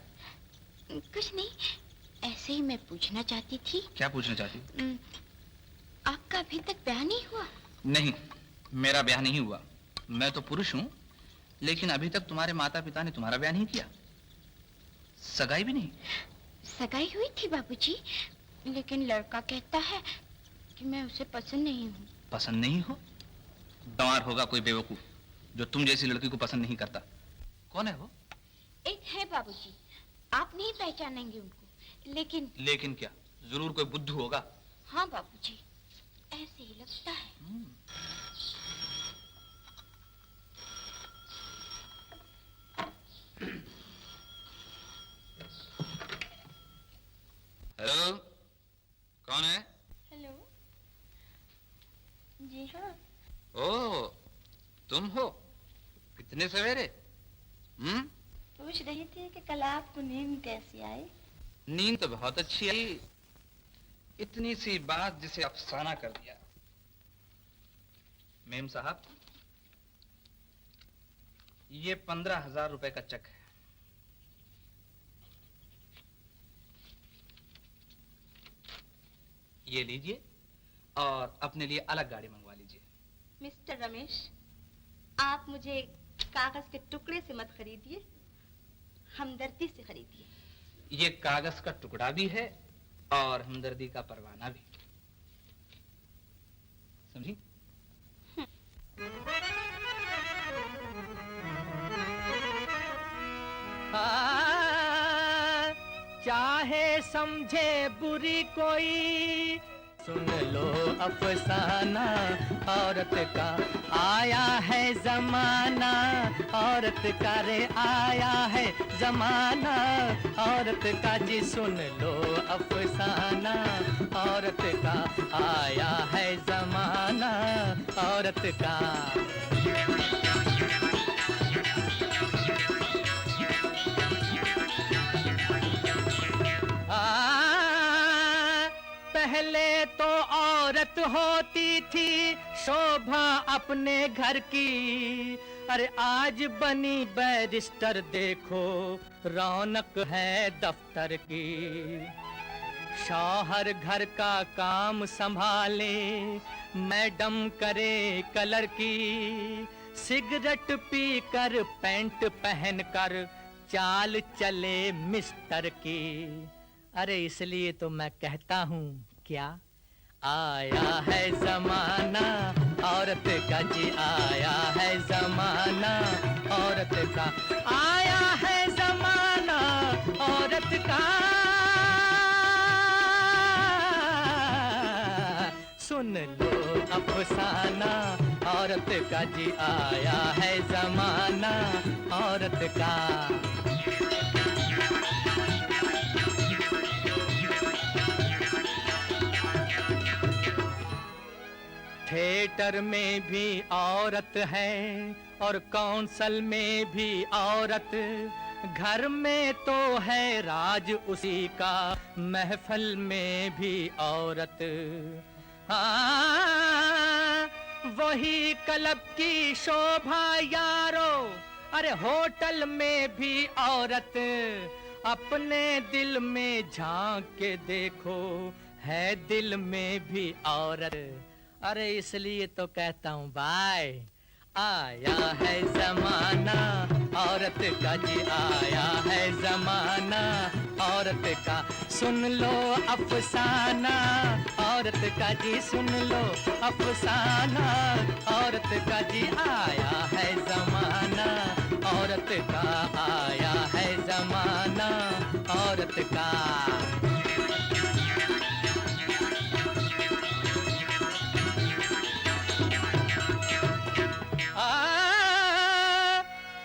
कुछ नहीं, ऐसे ही मैं पूछना चाहती थी। क्या पूछना चाहती? आपका अभी तक ब्याह नहीं हुआ? नहीं, मेरा ब्याह नहीं हुआ। मैं तो पुरुष हूँ, लेकिन अभी तक तुम्हारे माता पिता ने तुम्हारा ब्याह नहीं किया, सगाई भी नहीं। सगाई हुई थी बाबूजी, लेकिन लड़का कहता है कि मैं उसे पसंद नहीं हूँ। पसंद नहीं हो? गंवार होगा कोई बेवकूफ जो तुम जैसी लड़की को पसंद नहीं करता। कौन है वो? एक है बाबूजी, आप नहीं पहचानेंगे उनको, लेकिन क्या? जरूर कोई बुद्धू होगा। हाँ बाबूजी, ऐसे ही लगता है। हेलो, कौन है? हेलो, जी हाँ। ओ, तुम हो? इतने सवेरे? पूछ रही थी कि कल आपको नींद कैसी आई? नींद तो बहुत अच्छी आई, इतनी सी बात जिसे अफसाना कर दिया। मेम साहब, ये 15,000 रुपए का चेक है। ये लीजिए और अपने लिए अलग गाड़ी मंगवा लीजिए। मिस्टर रमेश, आप मुझे कागज के टुकड़े से मत खरीदिए, हमदर्दी से खरीदिए। ये कागज का टुकड़ा भी है और हमदर्दी का परवाना भी, समझी? चाहे समझे बुरी कोई, सुन लो अफसाना औरत का आया है जमाना, औरत का रे आया है जमाना औरत का जी, सुन लो अफसाना औरत का आया है जमाना औरत का। पहले तो औरत होती थी शोभा अपने घर की, अरे आज बनी बैरिस्टर, देखो रौनक है दफ्तर की। शौहर घर का काम संभाले, मैडम करे कलर की, सिगरेट पी कर पैंट पहन कर चाल चले मिस्टर की। अरे इसलिए तो मैं कहता हूँ क्या, आया है जमाना औरत का जी आया है जमाना, औरत का आया है जमाना, औरत का। सुन लो अफसाना, औरत का जी आया है जमाना, औरत का। थिएटर में भी औरत है और काउंसिल में भी औरत, घर में तो है राज उसी का, महफिल में भी औरत। वही क्लब की शोभा यारो, अरे होटल में भी औरत, अपने दिल में झांक के देखो, है दिल में भी औरत। अरे इसलिए तो कहता हूँ भाई, आया है जमाना, औरत का जी आया है जमाना, औरत का। सुन लो अफसाना, औरत का जी सुन लो अफसाना, औरत का जी आया है जमाना, औरत का आया है जमाना, औरत का।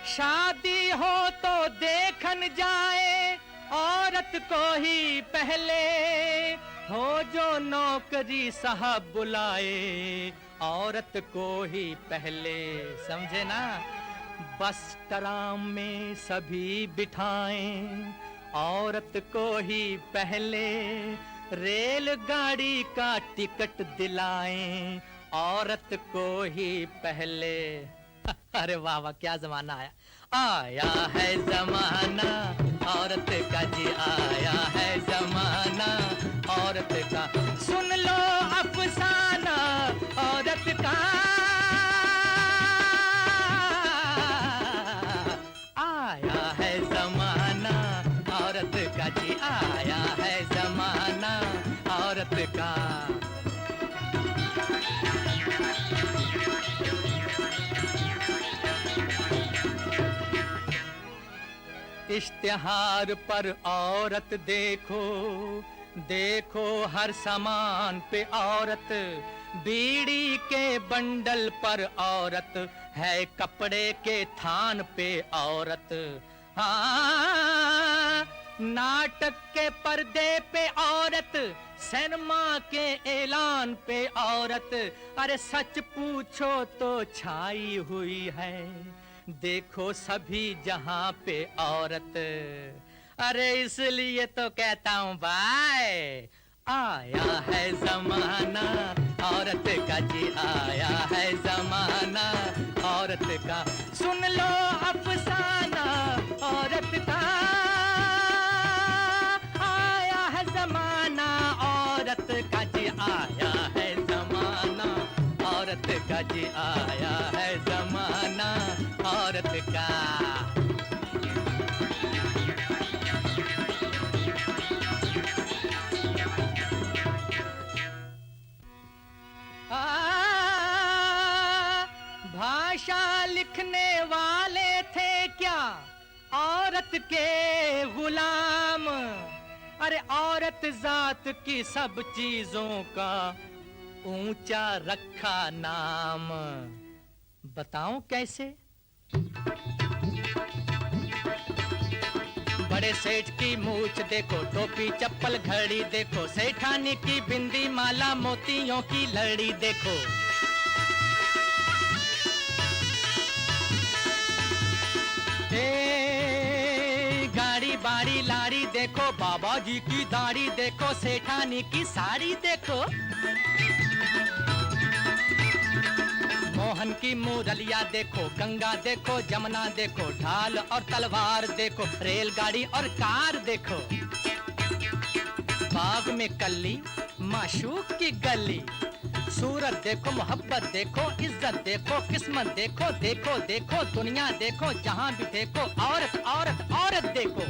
शादी हो तो देखन जाए औरत को ही पहले, हो जो नौकरी साहब बुलाए औरत को ही पहले, समझे ना। बस ट्राम में सभी बिठाएं औरत को ही पहले, रेलगाड़ी का टिकट दिलाएं औरत को ही पहले। अरे वाह वाह, क्या जमाना आया, आया है जमाना, औरत का जी आया है जमाना, औरत का। सुन लो अफसाना, औरत का आया है जमाना, औरत का जी आया है जमाना, औरत का। इश्तिहार पर औरत देखो, देखो हर सामान पे औरत, बीड़ी के बंडल पर औरत, है कपड़े के थान पे औरत। हाँ, नाटक के पर्दे पे औरत, सिनेमा के ऐलान पे औरत, अरे सच पूछो तो छाई हुई है, देखो सभी जहां पे औरत। अरे इसलिए तो कहता हूँ भाई, आया है जमाना, औरत का जी आया है जमाना, औरत का। सुन लो अफसाना, औरत का आया है जमाना, औरत का जी आया है जमाना, औरत का जी आया है जमाना, औरत का। भाषा लिखने वाले थे क्या औरत के गुलाम, अरे औरत जात की सब चीजों का ऊंचा रखा नाम। बताऊं कैसे? बड़े सेठ की मूछ देखो, टोपी चप्पल घड़ी देखो, सेठानी की बिंदी माला मोतियों की लड़ी देखो। गाड़ी बाड़ी लाड़ी देखो, बाबा जी की दाढ़ी देखो, सेठानी की साड़ी देखो। मोहन की मुरलिया देखो, गंगा देखो, जमुना देखो, ढाल और तलवार देखो, रेलगाड़ी और कार देखो। बाग में कल्ली, माशूक की गली, सूरत देखो, मोहब्बत देखो, इज्जत देखो, किस्मत देखो, देखो देखो दुनिया देखो, जहां भी देखो औरत औरत औरत देखो।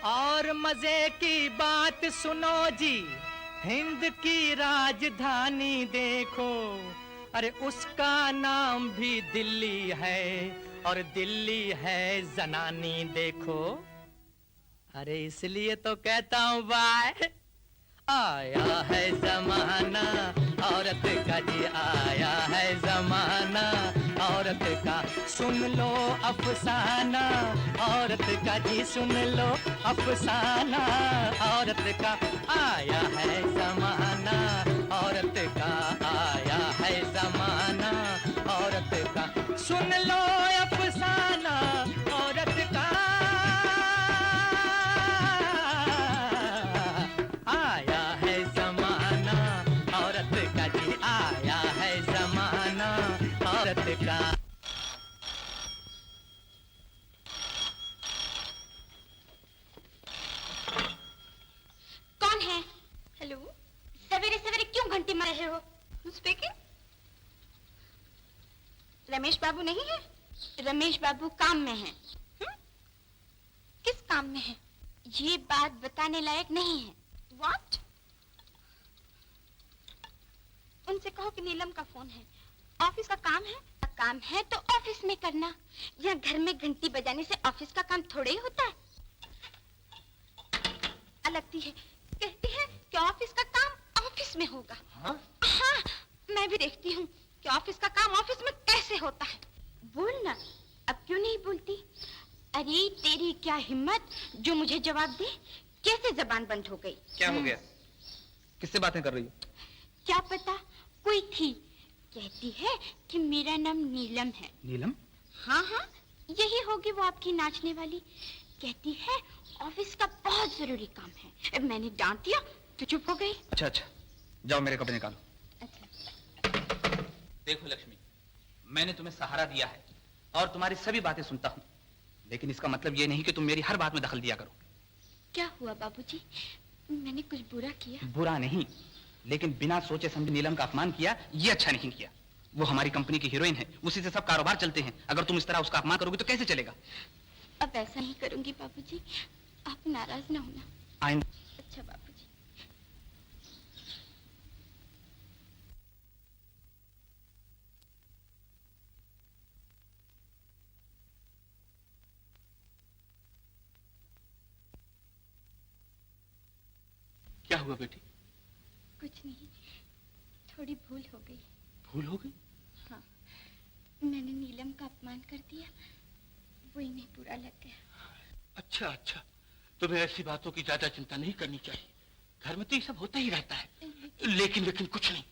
और मजे की बात सुनो जी, हिंद की राजधानी देखो, अरे उसका नाम भी दिल्ली है, और दिल्ली है जनानी देखो। अरे इसलिए तो कहता हूँ बाय। आया है जमाना औरत का जी, आया है जमाना औरत का, सुन लो अफसाना औरत का जी, सुन लो अफसाना औरत का। आया है जमाना औरत का, आया है जमाना औरत का, सुन लो अफसाना औरत का। आया है जमाना औरत का जी, आया है जमाना औरत का। कौन है? हेलो, सवेरे सवेरे क्यों घंटी मार रहे हो? स्पीकिंग। रमेश बाबू नहीं है? रमेश बाबू काम में हैं। किस काम में है? ये बात बताने लायक नहीं है। What? उनसे कहो कि नीलम का फोन है, ऑफिस का काम है। काम है तो ऑफिस में करना, या घर में घंटी बजाने से ऑफिस का काम थोड़े ही होता है। लगती है, कहती है कि ऑफिस का काम ऑफिस में होगा। हाँ, मैं भी देखती हूँ कि ऑफिस का काम ऑफिस में कैसे होता है। बोलना, अब क्यों नहीं बोलती? अरे तेरी क्या हिम्मत जो मुझे जवाब दे। कैसे जबान बंद हो गई? क्या हो गया? किससे बातें कर रही हो? क्या पता, कोई थी। कहती है कि मेरा नाम नीलम है। नीलम? हाँ हाँ, यही होगी वो आपकी नाचने वाली। कहती है ऑफिस का बहुत जरूरी काम है। मैंने डांट दिया तो चुप हो गई। अच्छा अच्छा, जाओ मेरे कपड़े निकालो। अच्छा। देखो लक्ष्मी, मैंने तुम्हें सहारा दिया है और तुम्हारी सभी बातें सुनता हूँ, लेकिन इसका मतलब ये नहीं कि तुम मेरी हर बात में दखल दिया करो। क्या हुआ बाबूजी? मैंने कुछ बुरा किया? बुरा नहीं, लेकिन बिना सोचे समझे नीलम का अपमान किया, ये अच्छा नहीं किया। वो हमारी कंपनी की हीरोइन है, उसी से सब कारोबार चलते हैं। अगर तुम इस तरह उसका अपमान करोगे तो कैसे चलेगा? अब ऐसा नहीं करूंगी बाबूजी, आप नाराज ना होना। आइंदा। अच्छा बाबूजी। क्या हुआ बेटी? कुछ नहीं, थोड़ी भूल हो गई। भूल हो गई? हाँ, मैंने नीलम का अपमान कर दिया, वो इन्हें बुरा लग गया। अच्छा अच्छा, तुम्हें ऐसी बातों की ज्यादा चिंता नहीं करनी चाहिए। घर में तो ये सब होता ही रहता है। लेकिन कुछ नहीं,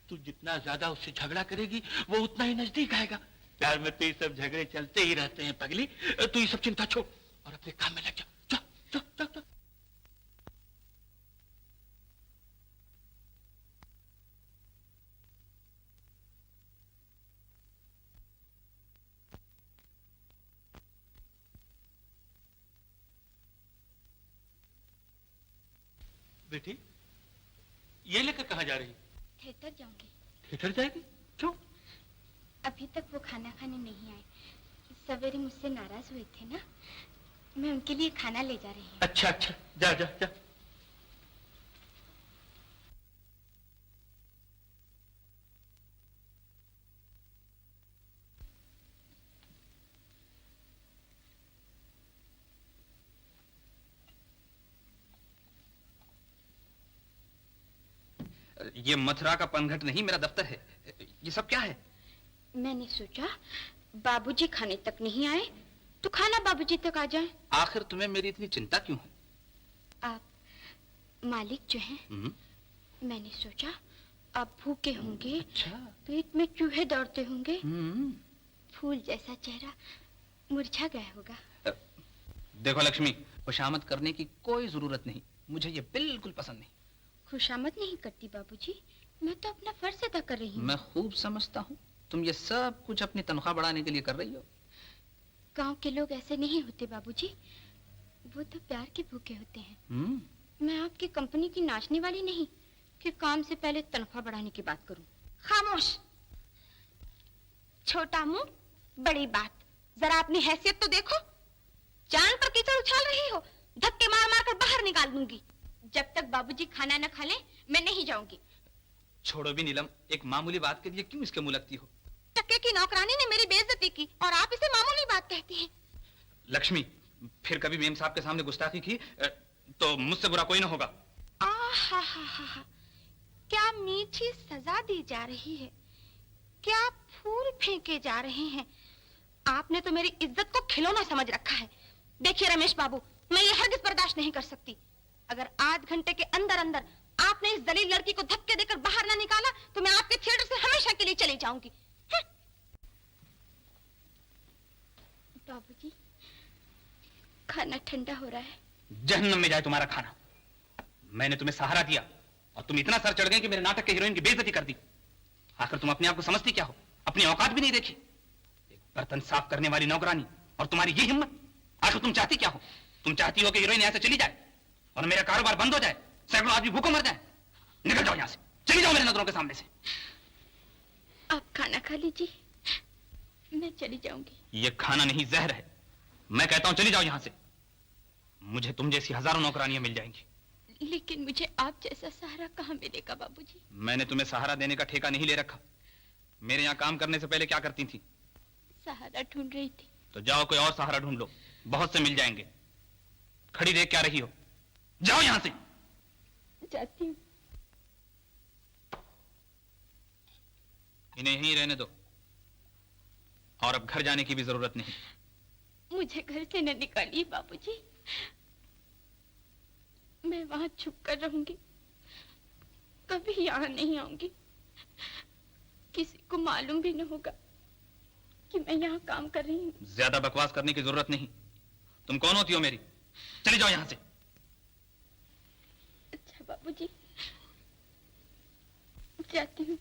तू जितना ज्यादा उससे झगड़ा करेगी वो उतना ही नजदीक आएगा। प्यार में तो ये सब झगड़े चलते ही रहते हैं पगली। तू ये सब चिंता छोड़ और अपने काम में लग जा। जा जा जा, जा। बेटी, ये लेकर कहाँ जा रही? थिएटर जाऊंगी। थिएटर जाएगी? क्यों? अभी तक वो खाना खाने नहीं आए। सवेरे मुझसे नाराज हुए थे ना, मैं उनके लिए खाना ले जा रही हूँ। अच्छा अच्छा, जा जा जा। ये मथुरा का पनघट नहीं, मेरा दफ्तर है। ये सब क्या है? मैंने सोचा बाबूजी खाने तक नहीं आए तो खाना बाबूजी तक आ जाए। आखिर तुम्हें मेरी इतनी चिंता क्यों है? आप मालिक जो हैं, मैंने सोचा आप भूखे होंगे। अच्छा। पेट में चूहे दौड़ते होंगे, फूल जैसा चेहरा मुरझा गया होगा। देखो लक्ष्मी, खुशामद करने की कोई जरूरत नहीं, मुझे ये बिल्कुल पसंद नहीं। खुशामद नहीं करती बाबूजी, मैं तो अपना फर्ज अदा कर रही हूँ। मैं खूब समझता हूँ, तुम ये सब कुछ अपनी तनख्वाह बढ़ाने के लिए कर रही हो। गांव के लोग ऐसे नहीं होते बाबूजी, वो तो प्यार के भूखे होते हैं। मैं आपकी कंपनी की नाचने वाली नहीं कि काम से पहले तनख्वाह बढ़ाने की बात करूं। खामोश, छोटा मुंह बड़ी बात। जरा अपनी हैसियत तो देखो। जान पर कीचड़ उछाल रही हो, धक्के मार मार कर बाहर निकाल दूंगी। जब तक बाबूजी खाना न खा लें मैं नहीं जाऊंगी। छोड़ो भी नीलम, एक मामूली बात के लिए क्यों इसके मुंह लगती हो? टक्के की नौकरानी ने मेरी बेइज्जती की और आप इसे मामूली बात कहती हैं। लक्ष्मी, फिर कभी मेम साहब के सामने गुस्ताखी की तो मुझसे बुरा कोई ना होगा। आहा, क्या मीठी सजा दी जा रही है, क्या फूल फेंके जा रहे हैं। आपने तो मेरी इज्जत को खिलौना समझ रखा है। देखिए रमेश बाबू, मैं ये हरगिज बर्दाश्त नहीं कर सकती। अगर आध घंटे के अंदर अंदर आपने इस दलील लड़की को धक्के देकर बाहर ना निकाला तो मैं आपके थिएटर से हमेशा के लिए चली जाऊंगी। बाबूजी, खाना ठंडा हो रहा है। जहन्नम में जाए तुम्हारा खाना। मैंने तुम्हें सहारा दिया और तुम इतना सर चढ़ गए कि मेरे नाटक के हीरोइन की बेइज्जती कर दी। आखिर तुम अपने आप को समझती क्या हो? अपनी औकात भी नहीं देखी। एक बर्तन साफ करने वाली नौकरानी और तुम्हारी ये हिम्मत। आखिर तुम चाहती क्या हो? तुम चाहती हो कि हीरोइन यहाँ से चली जाए और मेरा कारोबार बंद हो जाए, सैकड़ों आदमी भूखों मर जाए। निकल जाओ यहाँ से, चली जाओ मेरे नजरों के सामने से। आप खाना खा लीजिए, मैं चली जाऊंगी। ये खाना नहीं, जहर है। मैं कहता हूँ चली जाओ यहाँ से। मुझे तुम जैसी हजारों नौकरानियां मिल जाएंगी। लेकिन मुझे आप जैसा सहारा कहाँ मिलेगा बाबूजी? मैंने तुम्हें सहारा देने का ठेका नहीं ले रखा। मेरे यहाँ काम करने से पहले क्या करती थी? सहारा ढूंढ रही थी। तो जाओ कोई और सहारा ढूंढ लो, बहुत से मिल जाएंगे। खड़ी देख क्या रही हो? जाओ यहाँ से। जाती हूँ। इन्हें यहीं रहने दो और अब घर जाने की भी जरूरत नहीं। मुझे घर से न निकालिए बाबूजी, मैं वहां छुप कर रहूंगी, कभी यहाँ नहीं आऊंगी। किसी को मालूम भी न होगा कि मैं यहाँ काम कर रही हूँ। ज्यादा बकवास करने की जरूरत नहीं। तुम कौन होती हो मेरी? चली जाओ यहाँ से। अच्छा बाबूजी, जाती हूँ।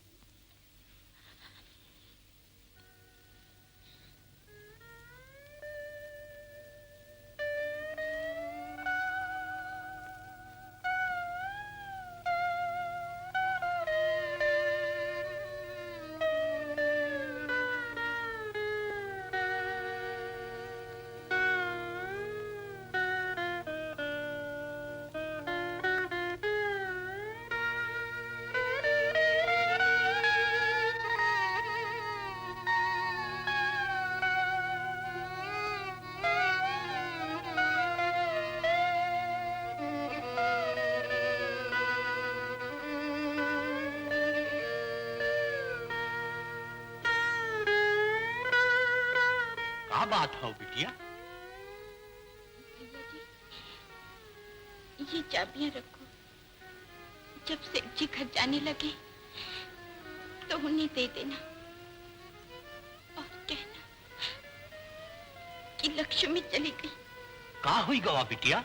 क्या बात है बिटिया? भैया जी, ये चाबियां रखो। जब सेठ जी घर जाने लगे तो उन्हें दे देना और कहना कि लक्ष्मी चली गई। कहाँ हुई गवा बिटिया?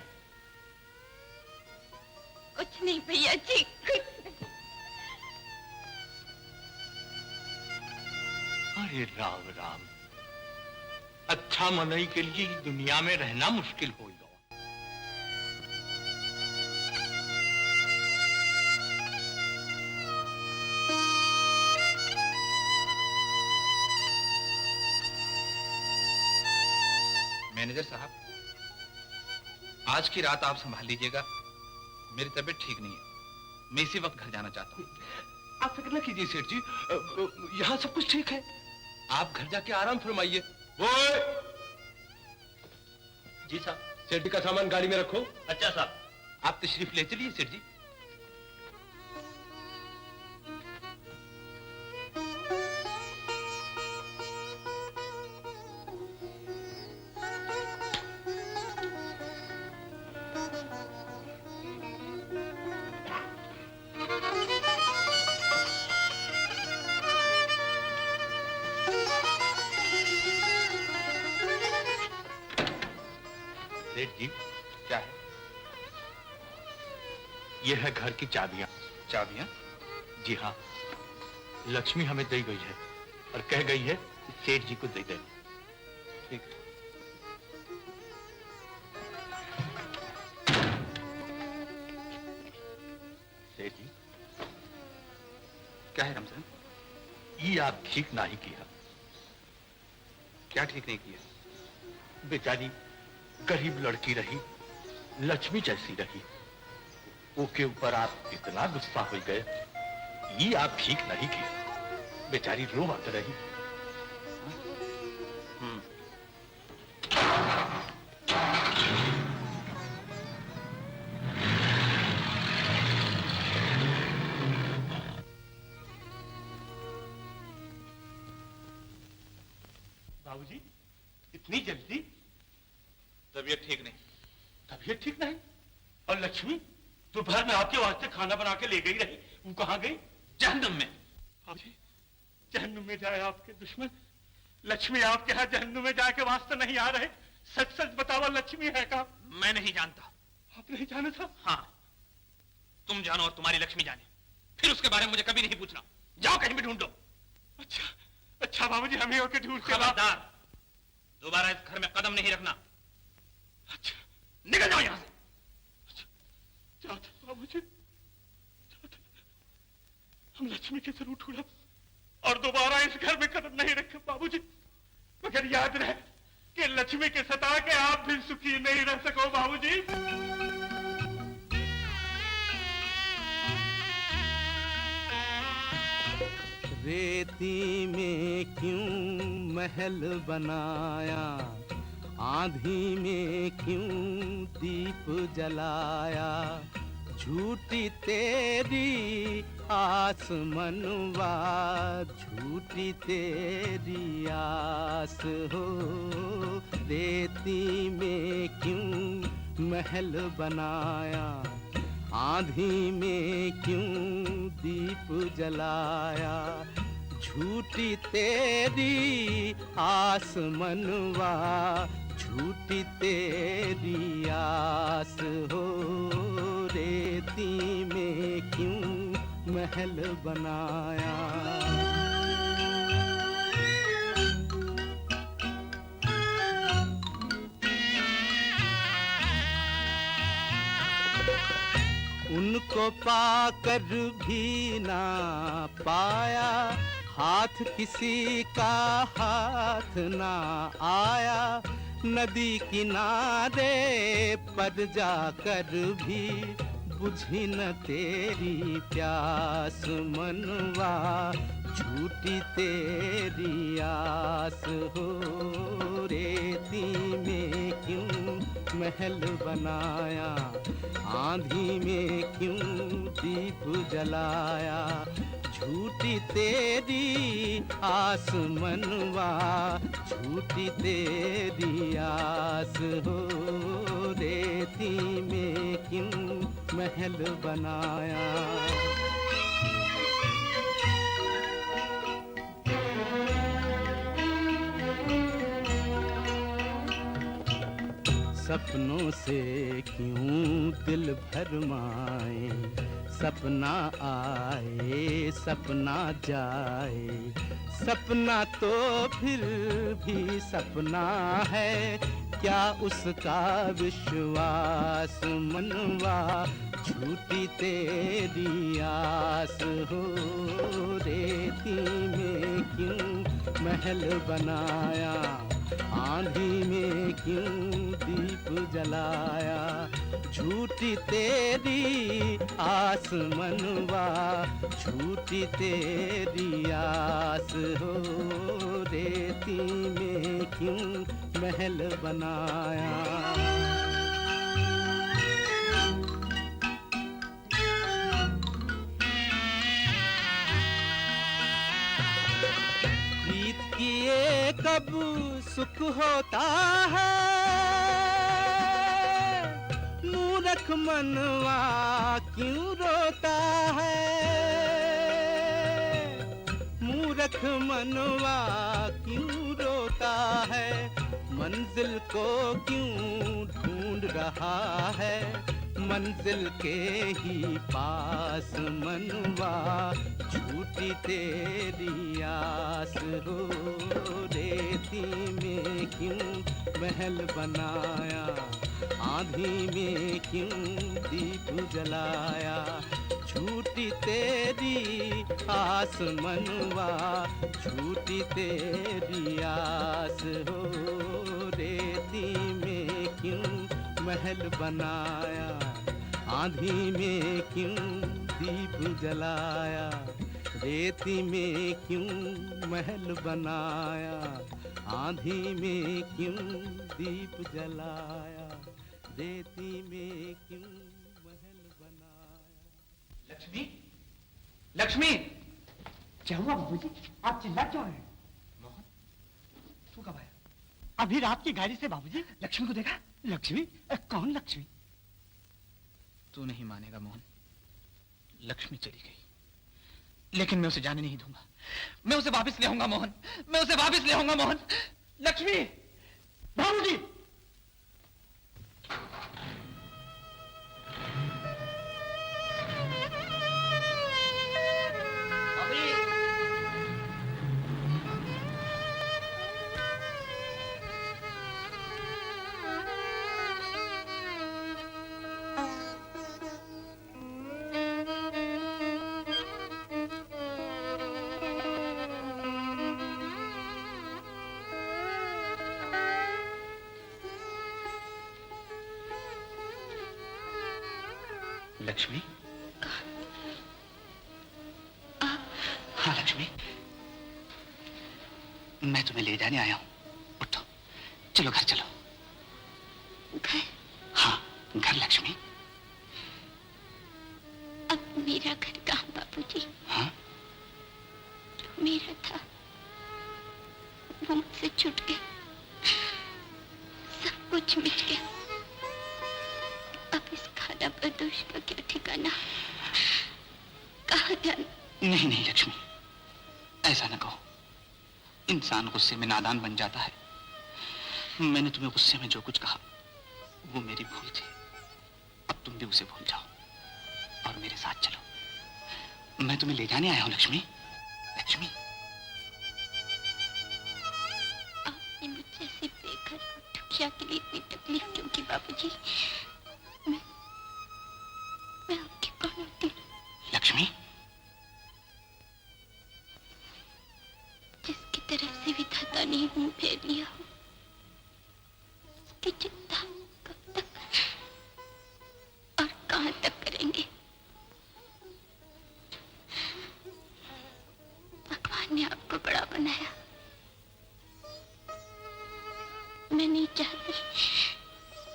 कुछ नहीं भैया जी, कुछ नहीं। अरे राम राम, अच्छा मनई के लिए दुनिया में रहना मुश्किल हो गया। मैनेजर साहब, आज की रात आप संभाल लीजिएगा। मेरी तबीयत ठीक नहीं है, मैं इसी वक्त घर जाना चाहता हूँ। आप फिक्र न कीजिए सेठ जी, यहाँ सब कुछ ठीक है। आप घर जाके आराम फरमाइए। जी साहब। सेठ जी का सामान गाड़ी में रखो। अच्छा साहब। आप तशरीफ ले चलिए सेठ जी। सेठ जी, क्या है? ये है घर की चाबियां। चाबियां? जी हाँ, लक्ष्मी हमें दे गई है और कह गई है कि सेठ जी को दे दे। ठीक है। सेठ जी, क्या है रमजान? ये आप ठीक नहीं किया। क्या ठीक नहीं किया? बेचारी गरीब लड़की रही, लक्ष्मी जैसी रही। ओके ऊपर आप इतना गुस्सा हो गए, ये आप ठीक नहीं किए। बेचारी रो मत रही। बाबूजी, इतनी जल्दी? तबीयत ठीक नहीं। तबीयत ठीक नहीं? और लक्ष्मी दोपहर में आपके वास्ते खाना बना के ले गई रही, वो कहाँ गई? जहन्नुम में। बाबूजी, जहन्नुम में जाए आपके दुश्मन। लक्ष्मी आपके यहाँ जहन्नुम में जाके वास्ते नहीं आ रहे। सच सच बताओ, लक्ष्मी है का? मैं नहीं जानता। आप नहीं जाना था? हाँ, तुम जानो और तुम्हारी लक्ष्मी जाने, फिर उसके बारे में मुझे कभी नहीं पूछना। जाओ कहीं भी ढूंढो। अच्छा अच्छा बाबूजी, हमें होके ढूंढ के खबरदार, दोबारा इस घर में कदम नहीं रखना। अच्छा, निकल जाओ यहाँ से। जाते बाबूजी, जाते। हम लक्ष्मी के जरूर ढूंढा और दोबारा इस घर में कदम नहीं रखे बाबूजी। मगर याद रहे कि लक्ष्मी के सता के आप भी सुखी नहीं रह सको बाबूजी। रेती में क्यों महल बनाया, आंधी में क्यों दीप जलाया, झूठी तेरी आस मनवा, झूठी तेरी आस हो। रेती में क्यों महल बनाया, आंधी में क्यों दीप जलाया, झूठी तेरी आस मनवा, झूठी तेरी आस हो। रेती में क्यों महल बनाया। उनको पाकर भी ना पाया, हाथ किसी का हाथ ना आया, नदी किनारे पर जाकर भी बुझी न तेरी प्यास मनवा, झूठी तेरी आस हो। रेती में क्यों महल बनाया, आंधी में क्यों दीप जलाया, झूठी तेरी आस मनवा, झूठी तेरी आस हो। रेती में क्यों महल बनाया। सपनों से क्यों दिल भरमाए, सपना आए सपना जाए, सपना तो फिर भी सपना है, क्या उसका विश्वास मनवा, झूठी तेरी आस हो। रेती में क्यों महल बनाया, आंधी में क्यों दीप जलाया, झूठी तेरी आस मनवा, झूठी तेरी आस हो। रेती में क्यों महल बनाया। किए कब सुख होता है, मूर्ख मनवा क्यों रोता है, मूर्ख मनवा क्यों रोता है, मंजिल को क्यों ढूंढ रहा है, मंजिल के ही पास मनवा, झूठी तेरी आस हो। रेती में क्यों महल बनाया, आंधी में क्यों दीप जलाया, झूठी तेरी आस मनवा, झूठी तेरी आस हो। रेती में क्यों महल बनाया, आंधी में क्यों दीप जलाया, रेती में क्यों महल बनाया, आंधी में क्यों दीप जलाया, रेती में क्यों महल बनाया। लक्ष्मी, लक्ष्मी, क्या हुआ बाबूजी? आप चिल्ला क्यों रहे हैं? मोहन, तू कब आया? अभी रात की गाड़ी से बाबूजी। लक्ष्मी को देखा? लक्ष्मी? कौन लक्ष्मी? तू नहीं मानेगा मोहन, लक्ष्मी चली गई, लेकिन मैं उसे जाने नहीं दूंगा। मैं उसे वापस ले आऊंगा मोहन, मैं उसे वापस ले आऊंगा मोहन। लक्ष्मी! बाबूजी! लक्ष्मी? हाँ लक्ष्मी, मैं तुम्हें ले जाने आया हूँ। उठो, चलो घर चलो। घर? हाँ, घर लक्ष्मी। अब मेरा घर कहाँ बाबूजी? हाँ? जो मेरा था वो मुझसे छूट गया, सब कुछ मिट गया। अब इस खाना बदोश का क्या ठिकाना, कहाँ जाना? नहीं नहीं लक्ष्मी, ऐसा न कहो। इंसान गुस्से में नादान बन जाता है। मैंने तुम्हें गुस्से में जो कुछ कहा वो मेरी भूल थी। अब तुम भी उसे भूल जाओ और मेरे साथ चलो। मैं तुम्हें ले जाने आया हूं लक्ष्मी। लक्ष्मी, आपने मुझे ऐसे बेघर और दुखिया के लिए इतनी तकलीफ क्यों की बाबूजी? मैं आपकी कौन होती हूँ? लक्ष्मी, जिसकी तरफ से विधाता ने मुंह फेर लिया हो, उसकी चिंता कब तक और कहां तक करेंगे? भगवान ने आपको बड़ा बनाया। मैं नहीं चाहती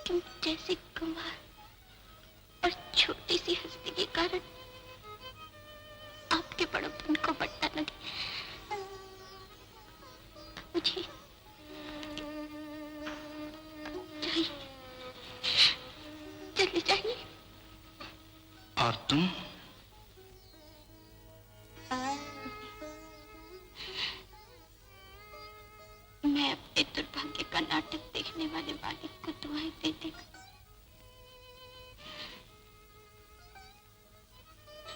कि मुझ जैसी कुमार और छोटी सी हस्ती के कारण आपके बड़प्पन को बट्टा लगे। मुझे जाइए, चले जाइए। और तुम? मैं अपने दुर्भाग्य का नाटक देखने वाले मालिक को दुआएं दे देगा।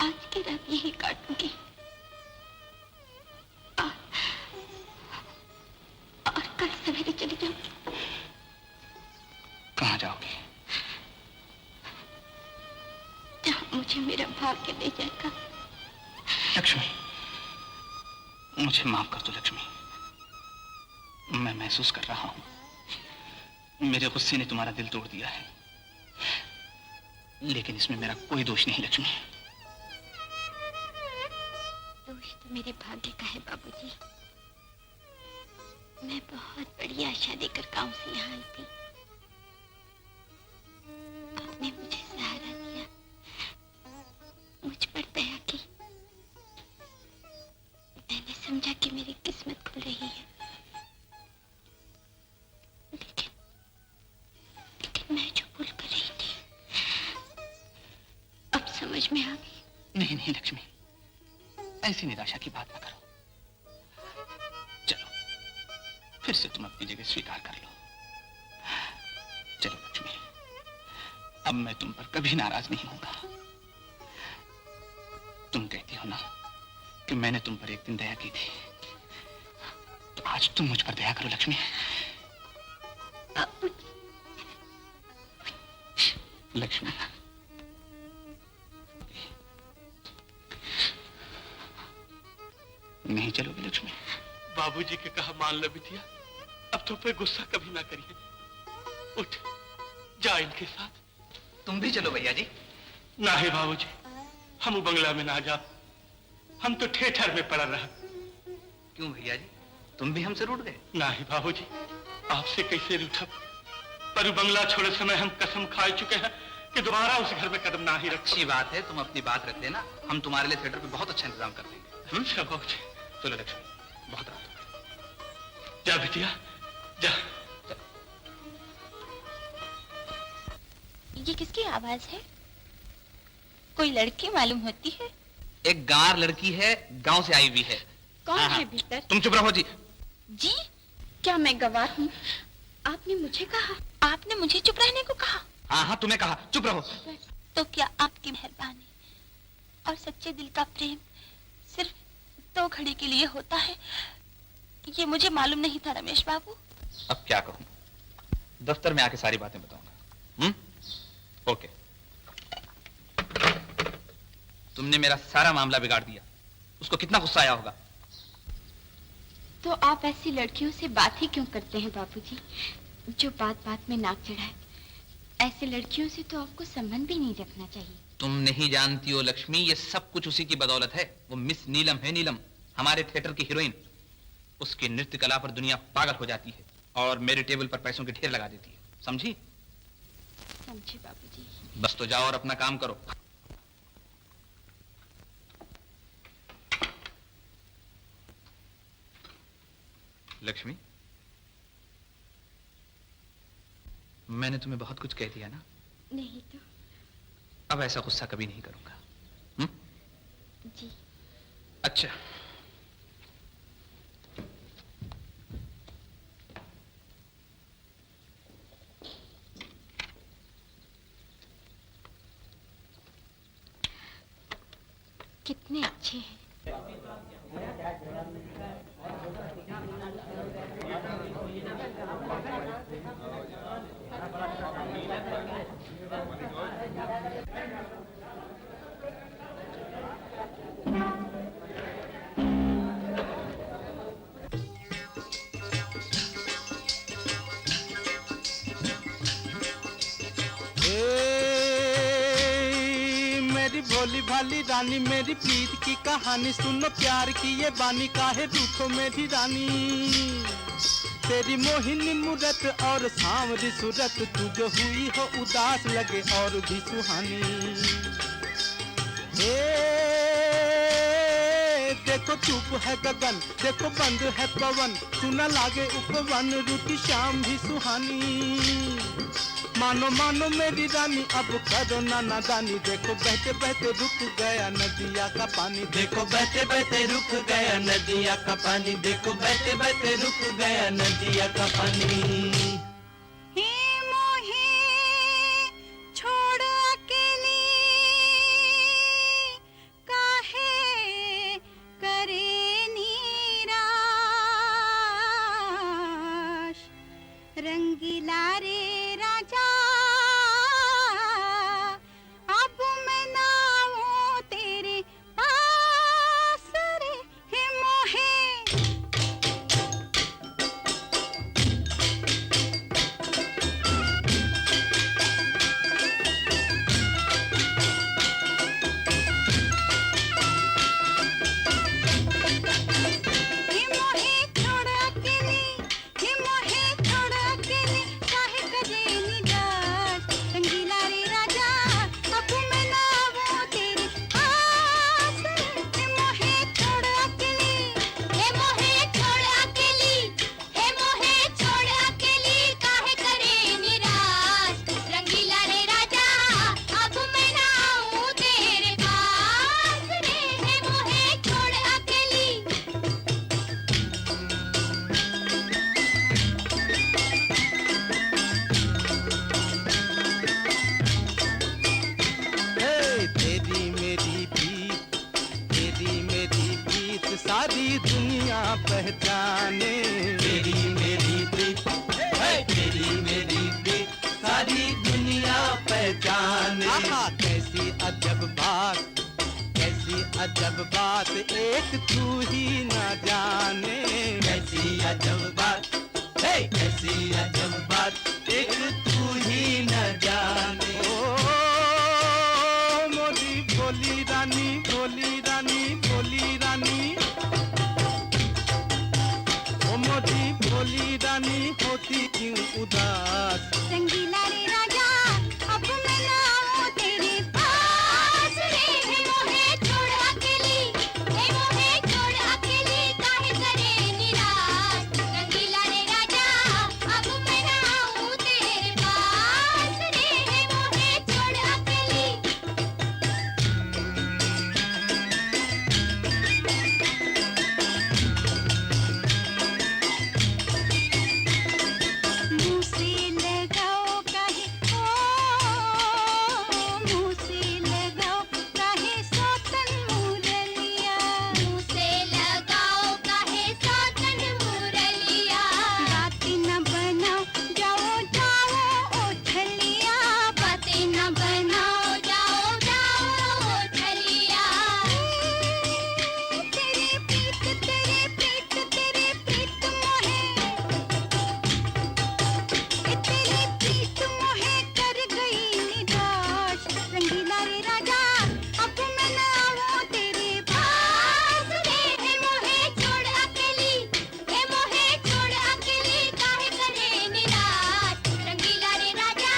आज की रात यही काटूंगी और कल सवेरे चली जाऊंगी। कहाँ जाओगी? जहाँ मुझे मेरा भाग्य ले जाएगा। लक्ष्मी, मुझे माफ कर दो लक्ष्मी। मैं महसूस कर रहा हूं मेरे गुस्से ने तुम्हारा दिल तोड़ दिया है, लेकिन इसमें मेरा कोई दोष नहीं लक्ष्मी। दोष तो मेरे भाग्य का है बाबूजी। मैं बहुत बड़ी आशा लेकर गांव से यहाँ आई थी। आपने मुझे सहारा दिया, मुझ पर दया की। मैंने समझा कि मेरी किस्मत खुल रही है, लेकिन मैं जो भूल कर रही थी अब समझ में आ गई। नहीं नहीं लक्ष्मी, ऐसी निराशा की बात ना करो। चलो, फिर से तुम अपनी जगह स्वीकार कर लो। चलो लक्ष्मी, अब मैं तुम पर कभी नाराज नहीं होऊंगा। तुम कहती हो ना कि मैंने तुम पर एक दिन दया की थी, तो आज तुम मुझ पर दया करो लक्ष्मी। लक्ष्मी, नहीं चलोगे लक्ष्मी? बाबूजी के कहा मान लो बिटिया, अब तो पे गुस्सा कभी ना करिए। उठ जा इनके साथ। तुम भी चलो भैया जी। ना ही बाबूजी, हम बंगला में ना जाओ, हम तो थिएटर में पड़ रहा। क्यों भैया जी, तुम भी हमसे रूठ गए? ना ही बाबूजी, आपसे कैसे रूठब, पर बंगला छोड़े समय हम कसम खा चुके हैं कि दोबारा उस घर में कदम ना ही रखो। अच्छी बात है, तुम अपनी बात रख लेना, हम तुम्हारे लिए थिएटर पे बहुत अच्छा इंतजाम कर देंगे। अच्छा बाबूजी। चलो लक्ष्मी, बहुत रात हो गई। जा बिटिया जा। ये किसकी आवाज है? कोई लड़की मालूम होती है। एक गांव लड़की है, गांव से आई हुई है। कौन है भीतर? तुम चुप रहो जी। जी, क्या मैं गवाह हूँ? आपने मुझे कहा, आपने मुझे चुप रहने को कहा। हाँ हाँ, तुम्हें कहा चुप रहो। तो क्या आपकी मेहरबानी और सच्चे दिल का प्रेम सिर्फ 2 घड़ी के लिए होता है? ये मुझे मालूम नहीं था रमेश बाबू। अब क्या कहूँ, दफ्तर में आके सारी बातें बताऊंगा। ओके। तुमने मेरा सारा मामला बिगाड़ दिया, उसको कितना गुस्सा आया होगा। तो आप ऐसी लड़कियों से बात ही क्यों करते हैं बाबूजी, जो बात बात में नाक चढ़ाए? ऐसे लड़कियों से तो आपको संबंध भी नहीं रखना चाहिए। तुम नहीं जानती हो लक्ष्मी, ये सब कुछ उसी की बदौलत है। वो मिस नीलम है, नीलम हमारे थिएटर की हीरोइन। उसकी नृत्य कला पर दुनिया पागल हो जाती है और मेरे टेबल पर पैसों के ढेर लगा देती है, समझी? समझे बाबूजी। बस तो जाओ और अपना काम करो। लक्ष्मी, मैंने तुम्हें बहुत कुछ कह दिया ना? नहीं तो। अब ऐसा गुस्सा कभी नहीं करूंगा। जी। अच्छा, कितने अच्छे हैं। मेरी भोली भाली रानी, मेरी प्रीत की कहानी सुनो, प्यार की ये बानी, काहे रूठो मेरी रानी। तेरी मोहिनी मूरत और सांवरी सूरत, तू जो हुई हो उदास लगे और भी सुहानी। देखो चुप है गगन, देखो बंद है पवन, सुना लागे उपवन, रूठी शाम भी सुहानी। मानो मानो मेरी रानी, अब करो ना नादानी, देखो बहते बहते रुक गया नदिया का पानी। देखो बहते बहते रुक गया नदिया का पानी, देखो बहते बहते रुक गया नदिया का पानी। छोड़ अकेली काहे करे निराश, रंगीला रे राजा अब मैं ना हूँ तेरे पास रे, हे मोहे। सारी दुनिया पहचाने। तेरी मेरी प्रीत, तेरी मेरी प्रीत सारी दुनिया पहचाने। आहा कैसी अजब बात, कैसी अजब बात, एक तू ही ना जाने। कैसी अजब बात, कैसी अजब बात, एक तू ही न जाने। ओ क्यों उदास। रंगीला रे राजा अब मैं ना आऊं तेरे पास रे। हे मोहे छोड़ अकेली, हे मोहे छोड़ अकेली काहे करे निराश। रंगीला रे राजा अब मैं ना आऊं तेरे पास रे। हे मोहे छोड़ अकेली। मुँह से लगाओ काहे मुँह से लगाओ काहे सौतन मुरलिया। मुँह से लगाओ काहे सौतन मुरलिया। बातें न बनाओ जाओ जाओ ओ छलिया। बातें न बनाओ जाओ जाओ ओ छलिया। तेरे प्रीत तेरे प्रीत तेरे प्रीत मोहे तेरी प्रीत मोहे कर गई निराश। रंगीला रे राजा अब मैं ना आऊं तेरे पास रे। हे मोहे छोड़ अकेली, हे मोहे छोड़ अकेली काहे करे निराश। रंगीला रे राजा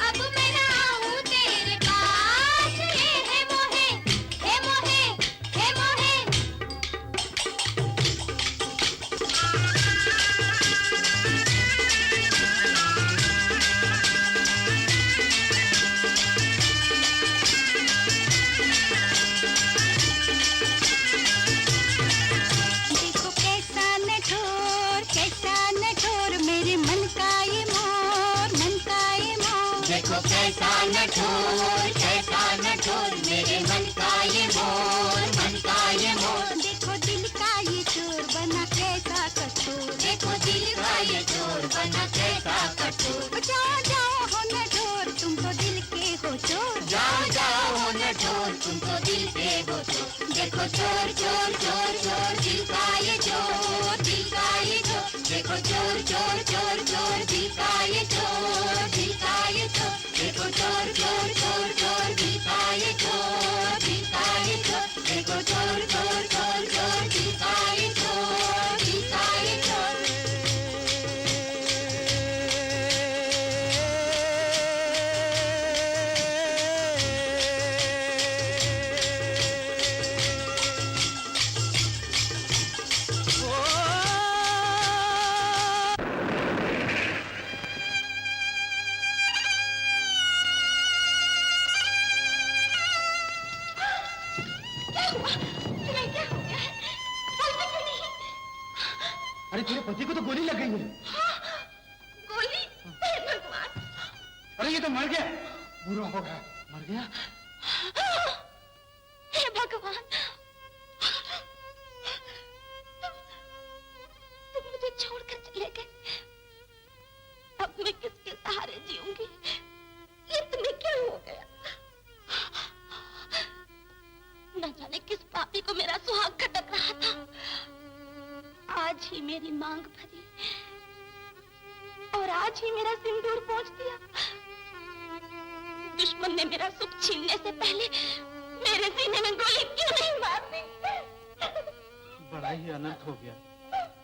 अब मैं ना आऊं तेरे पास रे। हे मोहे हे मोहे हे मोहे। देखो कैसा नठोर मेरे मन का ये मोर, मन का ये मोर। देखो कैसा नठोर मेरे मन का ये मोर, मन का ये मोर। देखो दिल का ये चोर बना कैसा कठोर। देखो दिल का ये चोर बना कैसा कठोर। जाओ जाओ हो नठोर तुम तो दिल के हो चोर। जाओ जाओ हो नठोर तुम तो दिल के हो चोर। देखो चोर चोर चोर चोर दिल का ये चोर, दिल का ये चोर। देखो चोर चोर चोर चोर दिल का ये चोर, दिल का ये चोर। देखो चोर चोर चोर चोर दिल का ये चोर, दिल का ये चोर। देखो चोर चोर चोर चोर दिल का ये चोर, दिल का ये चोर। अरे तेरे पति को तो गोली लग गई है। गोली? हे भगवान! अरे ये तो मर गया, बुरा हो गया, मर गया। हे भगवान! तुम मुझे छोड़कर चले गए। अब मैं किसके सहारे जीऊंगी? ये तुम्हें क्या हो गया? न जाने किस पापी को मेरा सुहाग खटक रहा था। आज ही मेरी मांग भरी और आज ही मेरा सिंदूर पहुंच दिया। दुश्मन ने मेरा सुख छीनने से पहले मेरे सीने में गोली क्यों नहीं मार दी? बड़ा ही अनर्थ हो गया,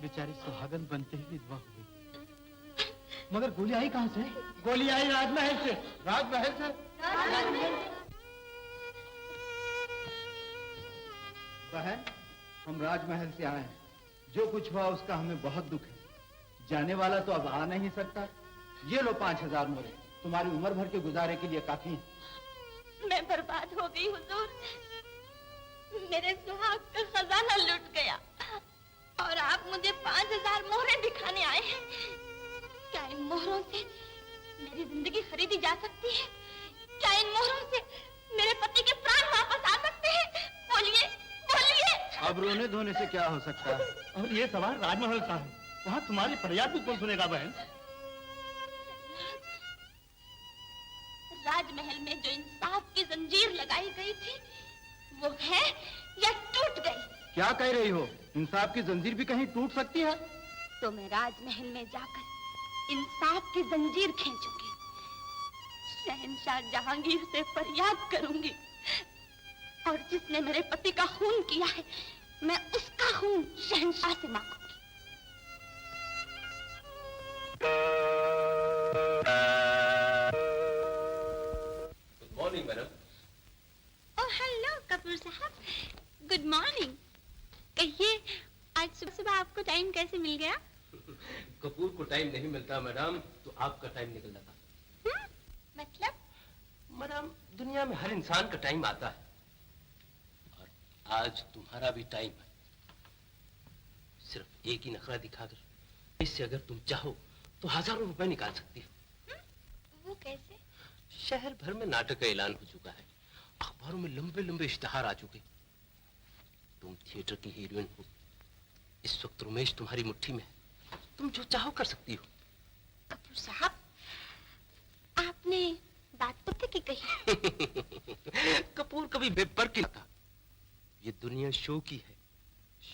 बेचारी सुहागन बनते ही विधवा हो गई। मगर गोली आई कहाँ से? गोली आई राजमहल से। राजमहल से? बहन, हम राजमहल से आए हैं। जो कुछ हुआ उसका हमें बहुत दुख है। जाने वाला तो अब आ नहीं सकता। ये लो 5000 मोहरे, तुम्हारी उम्र भर के गुजारे के लिए काफी है। मैं बर्बाद हो गई हुजूर। मेरे सुहाग का खजाना लुट गया और आप मुझे 5000 मोहरे दिखाने आए हैं। क्या इन मोहरों से मेरी जिंदगी खरीदी जा सकती है? क्या इन मोहरों से मेरे पति के प्राण वापस आ सकते हैं? बोलिए, बोलिए। अब रोने धोने से क्या हो सकता है? और ये सवाल राजमहल का है, वहाँ तुम्हारी फरियाद भी कौन सुनेगा बहन? राजमहल में जो इंसाफ की जंजीर लगाई गई थी वो है या टूट गई? क्या कह रही हो? इंसाफ की जंजीर भी कहीं टूट सकती है? तो मैं राजमहल में जाकर इंसाफ की जंजीर खींचूंगी। शहंशाह जहांगीर से फरियाद करूंगी और जिसने मेरे पति का खून किया है मैं उसका खून शहंशाह से मांगूंगी। मिल गया? कपूर को टाइम नहीं मिलता मैडम, तो आपका टाइम निकल जाता। मतलब? मैडम, दुनिया में हर इंसान का टाइम आता है और आज तुम्हारा भी टाइम है। सिर्फ एक ही नखरा दिखाकर इससे अगर तुम चाहो तो हजारों रुपए निकाल सकती हो। वो कैसे? शहर भर में नाटक का ऐलान हो चुका है, अखबारों में लंबे लंबे इश्तिहार आ चुके। तुम थिएटर की हीरोइन हो, इस वक्त रमेश तुम्हारी मुट्ठी में है, तुम जो चाहो कर सकती हो। कपूर साहब, आपने बात तो की कही। कपूर कभी बेपर की था। ये दुनिया शो की है,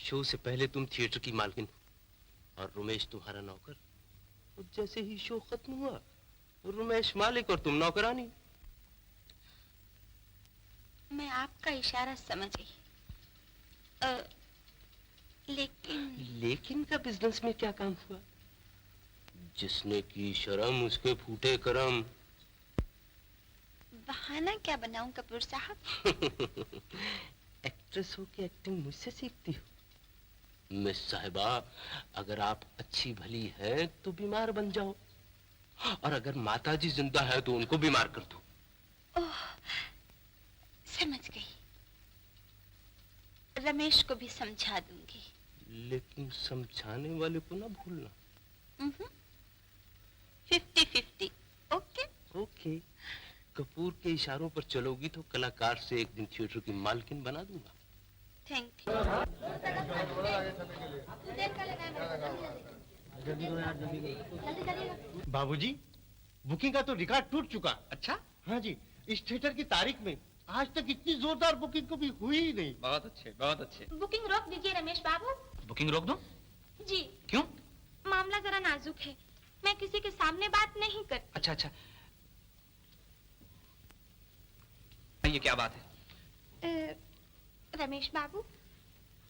शो से पहले तुम थिएटर की मालकिन हो और रमेश तुम्हारा नौकर। और जैसे ही शो खत्म हुआ, रमेश मालिक और तुम नौकरानी। मैं आपका इशारा समझ गई। लेकिन का बिजनेस में क्या काम हुआ? जिसने की शर्म उसके फूटे करम। बहाना क्या बनाऊं कपूर साहब? एक्ट्रेस हो के एक्टिंग मुझसे सीखती हो। मिस साहिबा, अगर आप अच्छी भली हैं तो बीमार बन जाओ, और अगर माताजी जिंदा है तो उनको बीमार कर दो। ओह, समझ गई। रमेश को भी समझा दूंगी। लेकिन समझाने वाले को ना भूलना। 50-50, ओके? ओके। कपूर के इशारों पर चलोगी तो कलाकार से एक दिन थिएटर की मालकिन बना दूंगा। Thank you. बाबूजी, बुकिंग का तो रिकॉर्ड टूट चुका। अच्छा? हाँ जी, इस थिएटर की तारीख में आज तक इतनी जोरदार बुकिंग कभी हुई ही नहीं। बहुत अच्छे, बहुत अच्छे। बुकिंग रोक दीजिए रमेश बाबू। बुकिंग रोक दो? जी। क्यों? मामला जरा नाजुक है, मैं किसी के सामने बात नहीं करती। अच्छा अच्छा, ये क्या बात है? रमेश बाबू,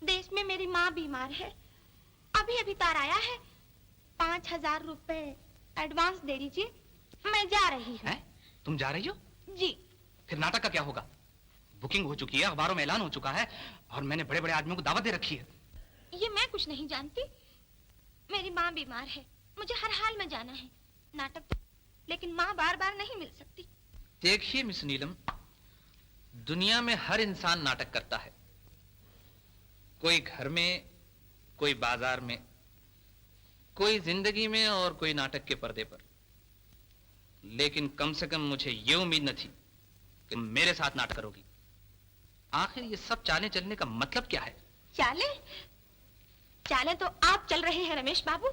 देश में मेरी माँ बीमार है, अभी अभी तार आया है। 5,000 रुपए एडवांस दे दीजिए, मैं जा रही हूँ। तुम जा रही हो? जी। फिर नाटक का क्या होगा? बुकिंग हो चुकी है, अखबारों में ऐलान हो चुका है, और मैंने बड़े बड़े आदमियों को दावत दे रखी है। ये मैं कुछ नहीं जानती। मेरी माँ बीमार है, मुझे हर हाल में जाना है। नाटक तो, लेकिन माँ बार बार नहीं मिल सकती। देखिए मिस नीलम, दुनिया में हर इंसान नाटक करता है, कोई घर में, कोई बाजार में, कोई जिंदगी में, और कोई नाटक के पर्दे पर। लेकिन कम से कम मुझे ये उम्मीद न थी कि मेरे साथ नाटक करोगी। आखिर ये सब चालें चलने का मतलब क्या है? चाले? चाले तो आप चल रहे हैं रमेश बाबू।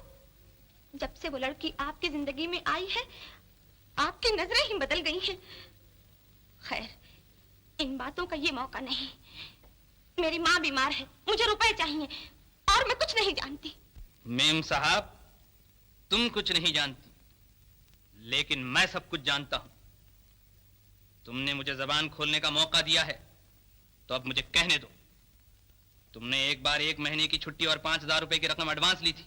जब से वो लड़की आपकी जिंदगी में आई है, आपकी नजरें ही बदल गई हैं। खैर, इन बातों का ये मौका नहीं। मेरी माँ बीमार है, मुझे रुपए चाहिए, और मैं कुछ नहीं जानती। मेम साहब, तुम कुछ नहीं जानती, लेकिन मैं सब कुछ जानता हूं। तुमने मुझे जबान खोलने का मौका दिया है, तो अब मुझे कहने दो। तुमने एक बार 1 महीने की छुट्टी और 5,000 रुपए की रकम एडवांस ली थी,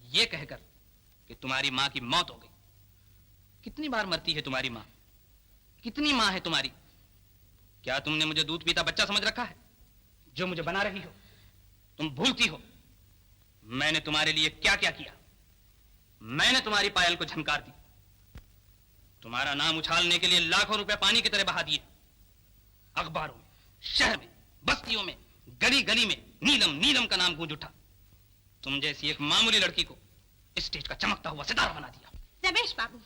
ये कहकर कि तुम्हारी माँ की मौत हो गई। कितनी बार मरती है तुम्हारी माँ? कितनी माँ है तुम्हारी? क्या तुमने मुझे दूध पीता बच्चा समझ रखा है, जो मुझे बना रही हो? तुम भूलती हो मैंने तुम्हारे लिए क्या क्या किया। मैंने तुम्हारी पायल को झनकार दी, तुम्हारा नाम उछालने के लिए लाखों रुपए पानी की तरह बहा दिए। अखबारों में, शहर में, बस्तियों में, गली गली में नीलम नीलम का नाम गूंज उठा। तुम जैसी एक मामूली लड़की को स्टेज का चमकता हुआ सितारा बना दिया। रमेश बाबू,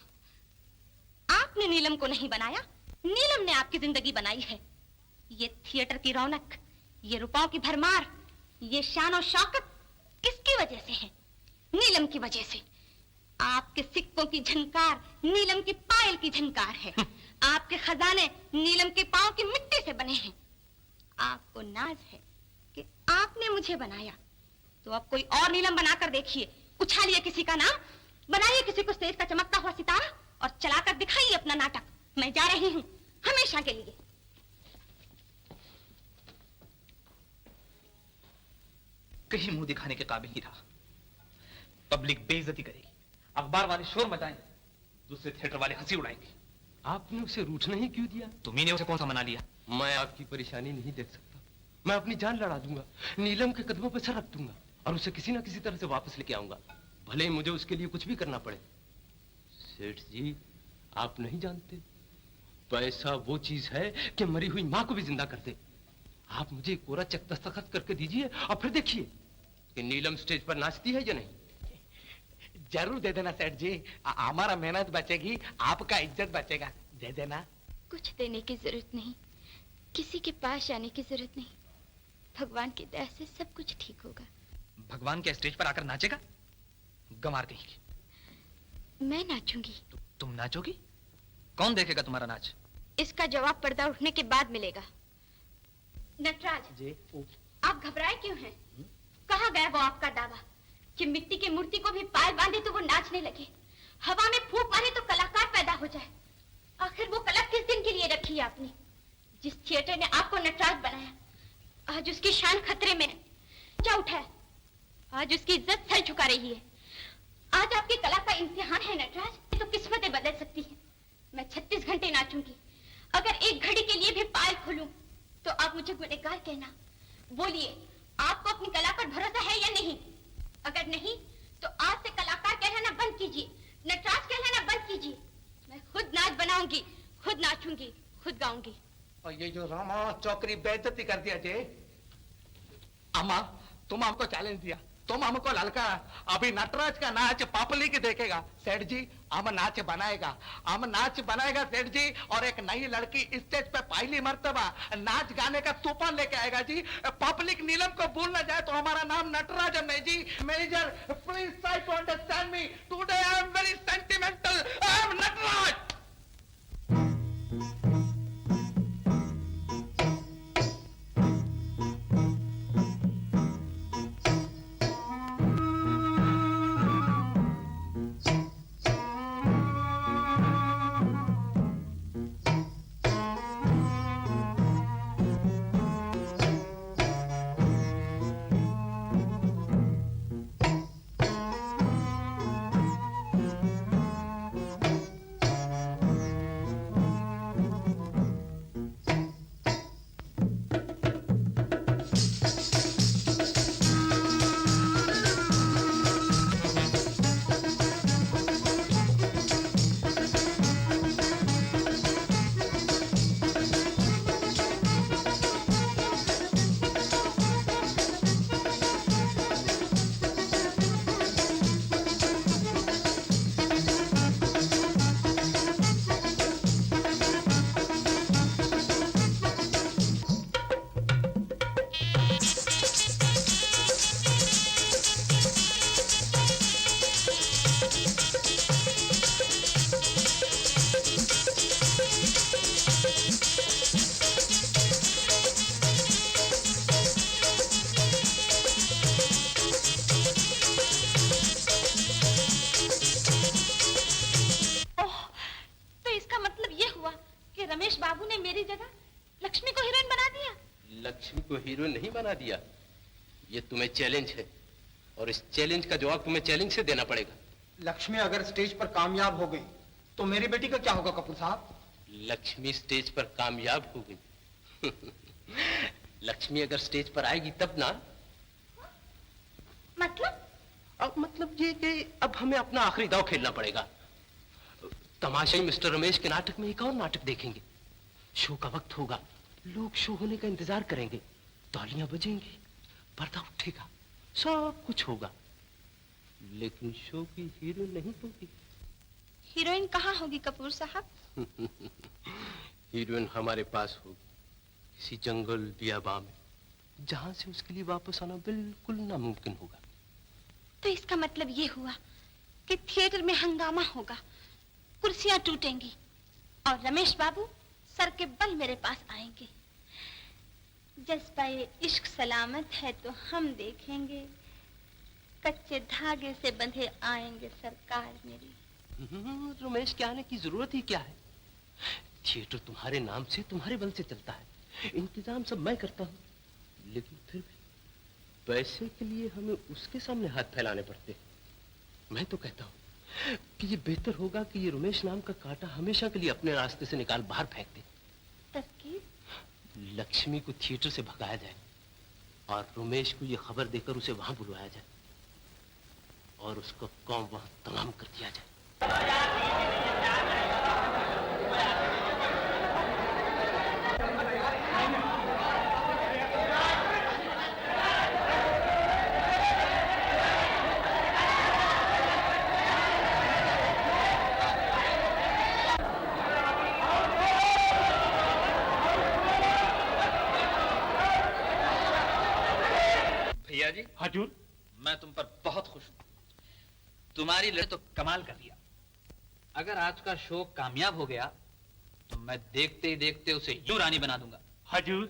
आपने नीलम को नहीं बनाया, नीलम ने आपकी जिंदगी बनाई है। ये थिएटर की रौनक, ये रुपयों की भरमार, ये शान और शौकत किसकी वजह से है? नीलम की वजह से। आपके सिक्कों की झनकार नीलम की पायल की झनकार है। आपके खजाने नीलम के पांव की मिट्टी से बने हैं। आपको नाज है कि आपने मुझे बनाया, तो अब कोई और नीलम बनाकर देखिए। उछालिए किसी का नाम, बनाइए किसी को स्टेज का चमकता हुआ सितारा, और चलाकर दिखाइए अपना नाटक। मैं जा रही हूँ हमेशा के लिए। कहीं मुंह दिखाने के काबिल ही रहा। पब्लिक बेइज्जती करेगी, अखबार वाले शोर मचाएंगे, दूसरे थिएटर वाले हंसी उड़ाएंगे। आपने उसे रूठना ही क्यों दिया? तुम्ही ने उसे कौन सा मना लिया? मैं आपकी परेशानी नहीं देख सकता। मैं अपनी जान लड़ा दूंगा, नीलम के कदमों पर सर रख दूंगा। और उसे किसी ना किसी तरह से वापस लेके आऊंगा, भले ही मुझे उसके लिए कुछ भी करना पड़े। सेठ जी, आप नहीं जानते, पैसा वो चीज है कि मरी हुई मां को भी जिंदा कर दे। आप मुझे कोरा चेक दस्तखत करके दीजिए और फिर देखिए कि नीलम स्टेज पर नाचती है या नहीं। जरूर दे देना सेठ जी, हमारा मेहनत बचेगी, आपका इज्जत बचेगा, दे देना। कुछ देने की जरूरत नहीं, किसी के पास जाने की जरूरत नहीं, भगवान की दया से सब कुछ ठीक होगा। भगवान के स्टेज पर आकर नाचेगा? गंवार कहीं। मैं नाचूंगी। तुम नाचोगी? कौन देखेगा तुम्हारा नाच? इसका जवाब पर्दा उठने के बाद मिलेगा। नटराज जी, आप घबराए क्यों हैं? कहाँ गया वो आपका दावा कि मिट्टी की मूर्ति को भी पायल बांधे तो वो नाचने लगे, हवा में फूंक मारे तो कलाकार पैदा हो जाए? आखिर वो कला किस दिन के लिए रखी है आपने? जिस थिएटर ने आपको नटराज बनाया, आज उसकी शान खतरे में है। क्या उठा है? आज उसकी इज्जत सर झुका रही है। आज आपकी कला का इम्तिहान है नटराज, तो किस्मतें बदल सकती हैं। मैं 36 घंटे नाचूंगी, अगर एक घड़ी के लिए भी पायल खोलूं तो आप मुझे गुनहगार कहना। बोलिए, आपको अपनी कला पर भरोसा है या नहीं? अगर नहीं तो आज से कलाकार कहलाना बंद कीजिए, नटराज कहलाना बंद कीजिए। मैं खुद नाच बनाऊंगी, खुद नाचूंगी, खुद गाऊंगी। और ये जो रामा चौकरी बेइज्जती कर दिया जे। अम्मा, तुम हमको चैलेंज दिया, तुम हमको ललकारा, अभी नटराज का नाच पब्लिक देखेगा। सेठ जी, हम नाच बनाएगा सेठ जी, और एक नई लड़की स्टेज पे पहली मर्तबा नाच गाने का तूफान लेके आएगा जी। पब्लिक नीलम को भूल न जाए तो हमारा नाम नटराज है जी। Major, please try to understand me, today I am very sentimental, I am Nataraj. Hero नहीं बना दिया, ये तुम्हें चैलेंज है और इस चैलेंज का जवाब तुम्हें चैलेंज से देना पड़ेगा। लक्ष्मी अगर स्टेज पर कामयाब हो गई तो मेरी बेटी का क्या होगा कपूर साहब? लक्ष्मी स्टेज पर कामयाब हो गई लक्ष्मी अगर स्टेज पर आएगी तब ना। मतलब ये कि अब हमें अपना आखिरी दांव खेलना पड़ेगा। तमाशाई मिस्टर रमेश के नाटक में एक और नाटक देखेंगे। शो का वक्त होगा, लोग शो होने का इंतजार करेंगे, तालियां बजेंगी, पर्दा उठेगा, सब कुछ होगा, लेकिन शो की हीरो नहीं होगी। हीरोइन कहाँ होगी कपूर साहब? हीरोइन हमारे पास होगी, किसी जंगल बियाबा में, जहां से उसके लिए वापस आना बिल्कुल नामुमकिन होगा। तो इसका मतलब ये हुआ कि थिएटर में हंगामा होगा, कुर्सियां टूटेंगी और रमेश बाबू सर के बल मेरे पास आएंगे। जज्बाए इश्क सलामत है तो हम देखेंगे, कच्चे धागे से बंधे आएंगे सरकार मेरी। रमेश के आने की जरूरत ही क्या है? थिएटर तुम्हारे नाम से, तुम्हारे बल से चलता है, इंतजाम सब मैं करता हूँ, लेकिन फिर भी पैसे के लिए हमें उसके सामने हाथ फैलाने पड़ते। मैं तो कहता हूँ कि ये बेहतर होगा कि ये रमेश नाम का कांटा हमेशा के लिए अपने रास्ते से निकाल बाहर फेंक दे। तरकीब? लक्ष्मी को थिएटर से भगाया जाए और रमेश को ये खबर देकर उसे वहां बुलवाया जाए और उसको काम वहां तमाम कर दिया जाए। भैया जी हजूर, मैं तुम पर बहुत खुश हूँ। तुम्हारी लड़की तो कमाल कर दिया। अगर आज का शो कामयाब हो गया तो मैं देखते ही देखते उसे यूं रानी बना दूंगा। हजूर,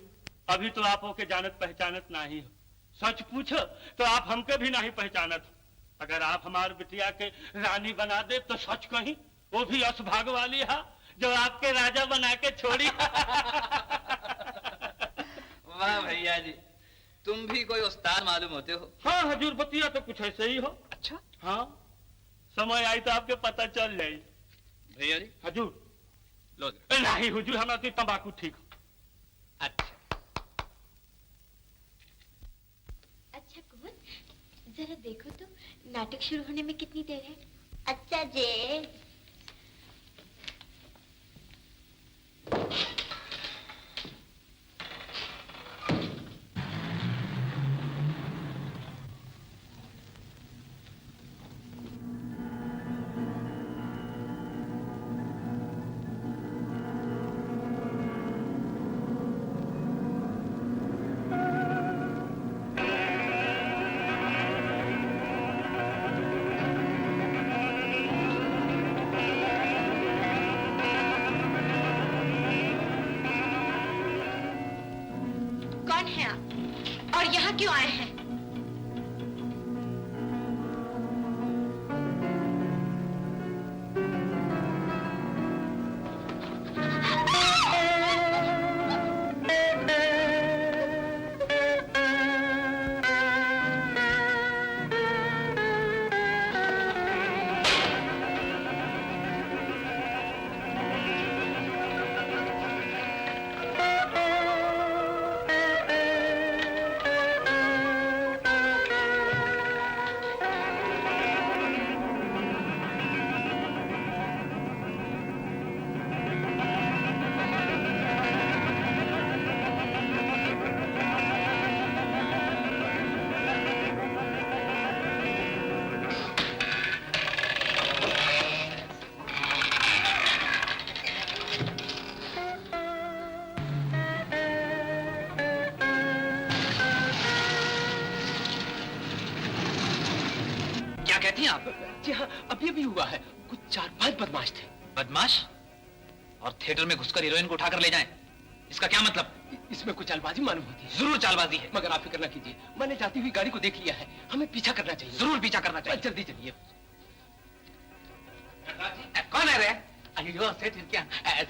अभी तो आप होके जानत पहचानत नहीं हो। सच पूछो तो आप हमके भी नहीं पहचानत हो। अगर आप हमारे बिटिया के रानी बना दे तो सच कहीं वो भी असभाग वाली है जो आपके राजा बना के छोड़ी। वाह भैया जी, तुम भी कोई उस्ताद मालूम होते हो। हाँ हजूर, बतिया तो कुछ ऐसे ही हो। अच्छा, हाँ, समय आई तो आपके पता चल जाए। भैया जी हजूर, लो नहीं हुजूर, हमारा तो तंबाकू ठीक हो। अच्छा अच्छा कुंवर, जरा देखो तो नाटक शुरू होने में कितनी देर है। अच्छा जी। कौन है आप और यहाँ क्यों आए हैं? क्या कहती हैं आप? जी हाँ, अभी अभी हुआ है। कुछ 4-5 बदमाश थे। बदमाश? और थिएटर में घुसकर हीरोइन को उठाकर ले जाएं? इसका क्या मतलब? इसमें कुछ चालबाजी मालूम होती है। जरूर चालबाजी है। मगर आप फिक्र न कीजिए, मैंने जाती हुई गाड़ी को देख लिया है। हमें पीछा करना चाहिए। जरूर पीछा करना चाहिए। जल्दी चलिए। कौन है रे? अयो सेठ क्या?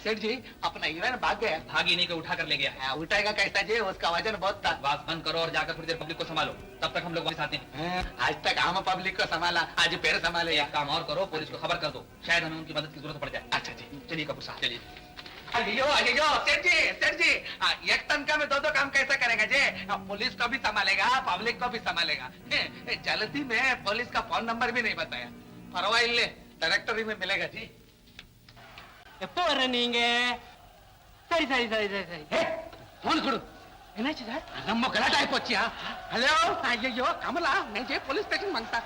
सेठ जी, अपना हीरोइन भाग गया। भागी नहीं को उठाकर ले गया। उठाएगा कैसा जी? उसका वजन बहुत था। बात बंद करो और जाकर थोड़ी देर पब्लिक को संभालो। तब तक हम लोग वापस आते हैं। आज तक हम पब्लिक को संभाला, आज फिर संभाले। एक काम और करो, पुलिस को खबर कर दो, शायद हमें उनकी मदद की जरूरत पड़ जाए। अच्छा जी, चलिए कपूर साहब, चलिए। अयो अयो सेठ जी, एक तनखा में दो काम कैसा करेगा जी? पुलिस को भी संभालेगा, पब्लिक को भी संभालेगा। जल्दी में पुलिस का फोन नंबर भी नहीं बताया। परवाइल्ले डायरेक्टरी में मिलेगा जी। ರನ್ನಿಂಗ್ ಸರಿ ಸರಿ ಸರಿ ಸರಿ ಸರಿ ಫೋನ್ ಕೊಡು. ಏನಾಯ್ತು ಸರ್? ನಮ್ಮ ಗಲಾಟೆ ಆಯ್ಪೋಚ್ಚಿಯಾ? ಹಲೋ, ಅಯ್ಯಯ್ಯೋ ಕಮಲ, నేను పోలీస్ స్టేషన్ మంగతా.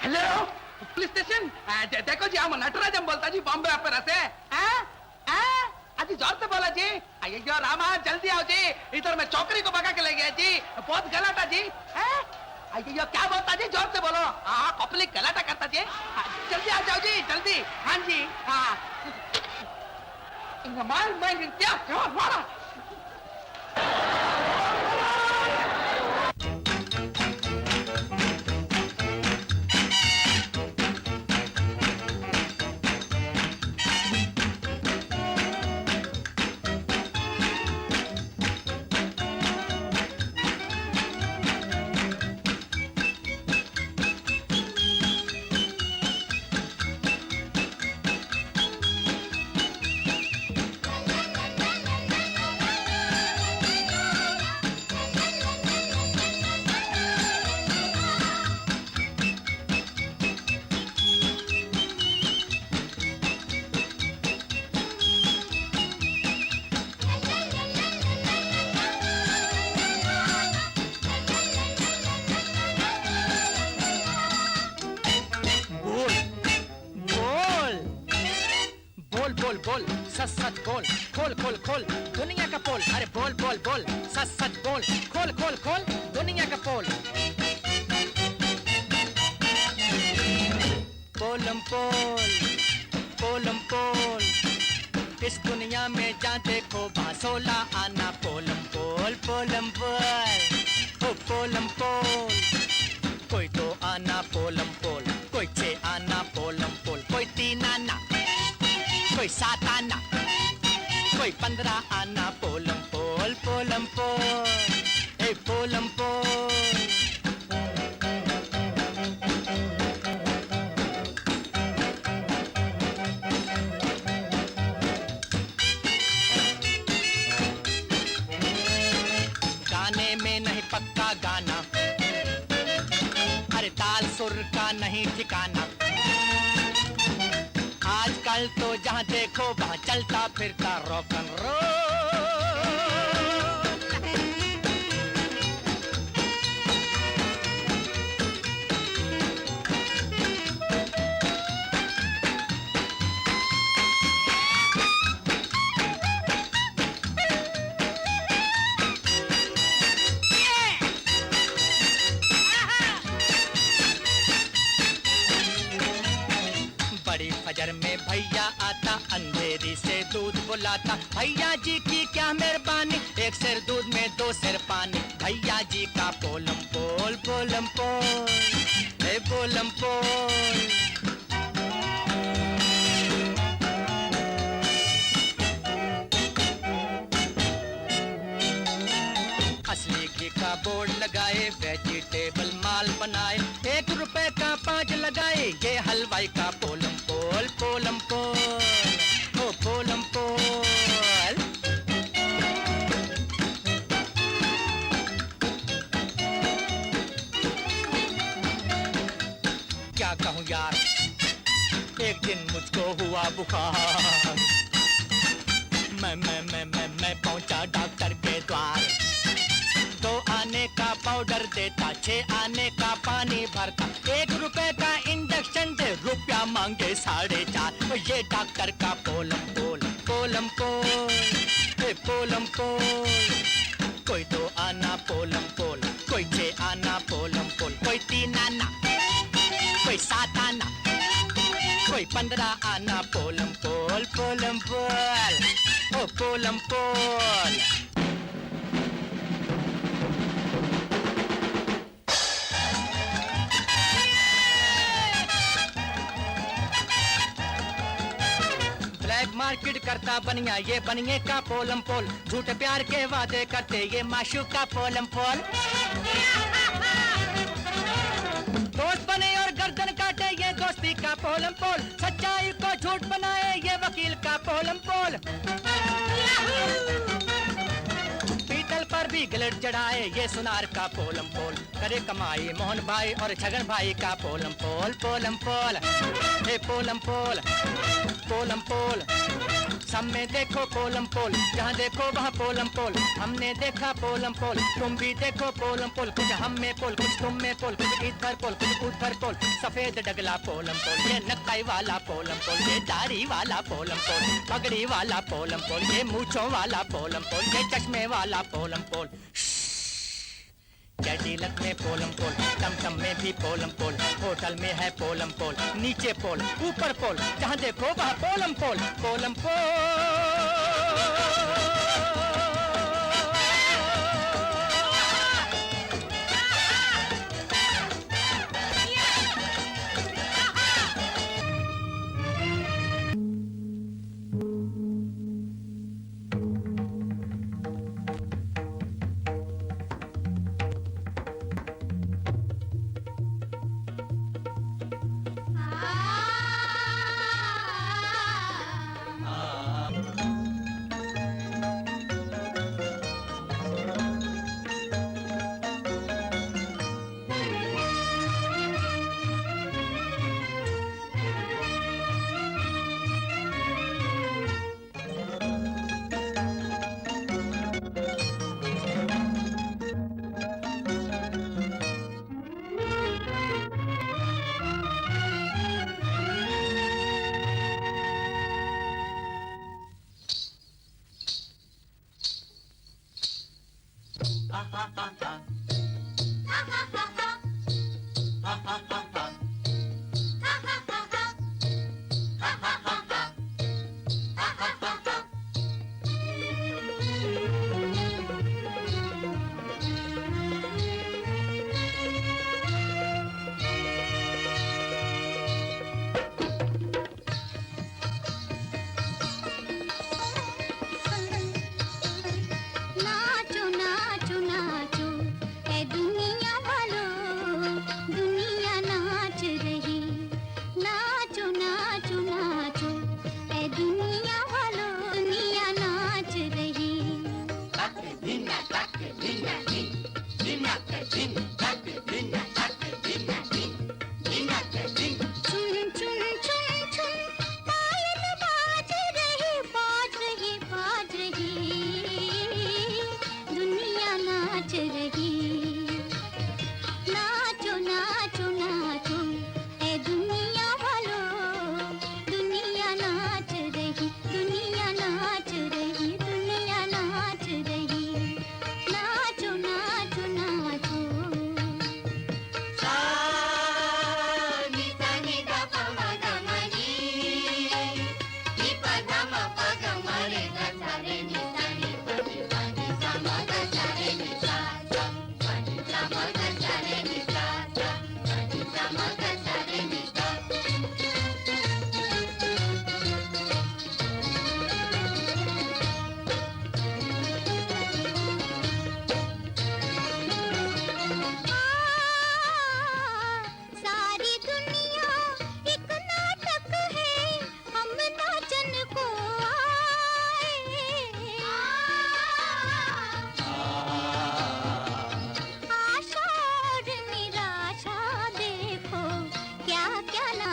हेलो पुलिस स्टेशन, देखो जी, हम नटराजन बोलता जी, बॉम्बे ऑपेरा से। अजी जोर से बोला जी। अयो रामा, जल्दी आओ जी, इधर मैं चौकरी को भगा के ले गया जी, बहुत गलाटा जी। अयो क्या बोलता जी, जोर से बोलो। हाँ, पब्लिक गलाटा करता जी। जल्दी आ जाओ जी, जल्दी। हाँ जी, हाँ। मार क्या मारा? बोल सच सच बोल खोल खोल खोल दुनिया का पोल अरे बोल बोल बोल सच सच बोल खोल खोल खोल दुनिया का पोल पोलम पोल पोलम पोल इस दुनिया में जहाँ देखो बांसोला आना पोलम पोल पोलम पोल ओ पोलम पोल कोई दो आना पोलम पोल कोई 6 आना पोलम पोल कोई 3 आना कोई 7 आना कोई 15 आना पोलम पोल पोलम पोल ए पोलम पोल गाने में नहीं पक्का गाना अरे ताल सुर का नहीं ठिकाना आजकल तो जहाँ देखो वहाँ चलता फिरता रॉक एंड रोल बड़ी फजर में भैया आता अंधेरी से दूध बुलाता भैया जी की क्या मेहरबानी एक सिर दूध में 2 सिर पानी भैया जी का पोलम पोल पोलम पोल ए पोलम पोल असली घी का बोर्ड लगाए वेजिटेबल माल बनाए 1 रुपए का 5 लगाए ये हलवाई का पोलम पोल पोलम पोल ओ पोलम पोल क्या कहूँ यार एक दिन मुझको हुआ बुखार मैं पहुंचा डॉक्टर के द्वार 2 आने का पाउडर देता 6 आने का पानी भरता 1 रुपए का इंजेक्शन दे रुपया मांगे 4.5 ये डॉक्टर का पोलम पोल पोलम पोल ए पोलम पोल कोई 2 आना पोलम पोल कोई 6 आना पोलम पोल कोई 3 आना कोई 7 आना कोई 15 आना पोलम पोल पोलम पोल ओ पोलम पोल ब्लैक मार्केट करता बनिया ये बनिए का पोलम पोल झूठे प्यार के वादे करते ये माशूक का पोलम पोल दोस्त बने और गर्दन काटे ये दोस्ती का पोलम पोल सच्चाई को झूठ बनाए ये वकील का पोलम पोल पीतल पर भी गिलट चढ़ाए ये सुनार का पोलम पोल करे कमाई मोहन भाई और छगन भाई का पोलम पोल पोलम पोल हे पोलम पोल पोलम पोल सब में देखो पोलम पोल जहाँ देखो वहाँ पोलम पोल हमने देखा पोलम पोल तुम भी देखो पोलम पोल कुछ हम में पोल कुछ तुम में पोल कुछ इधर पोल कुछ उधर पोल सफेद डगला पोलम पोल ये नकाई वाला पोलम पोल ये दाढ़ी वाला पोलम पोल पगड़ी वाला पोलम पोल ये मूंछों वाला पोलम पोल ये चश्मे वाला पोलम पोल कैडीलक में पोलम पोल टमटम में भी पोलम पोल होटल में है पोलम पोल नीचे पोल ऊपर पोल जहाँ देखो वहाँ पोलम पोल पोलम पोल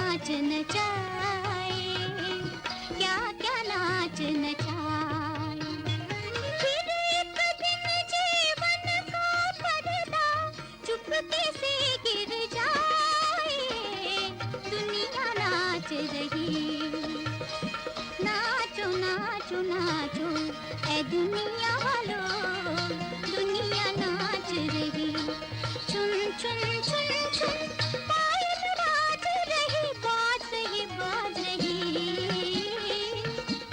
नाच नचाए, क्या क्या नाच नचाए। फिर एक दिन जीवन का पर्दा चुपके से गिर जाए, दुनिया नाच रही। नाचो नाचो नाचो ऐ दुनिया वालों, दुनिया नाच रही। चुन चुन चुन चुन पायल बाज रही, बाज रही, बाज रही,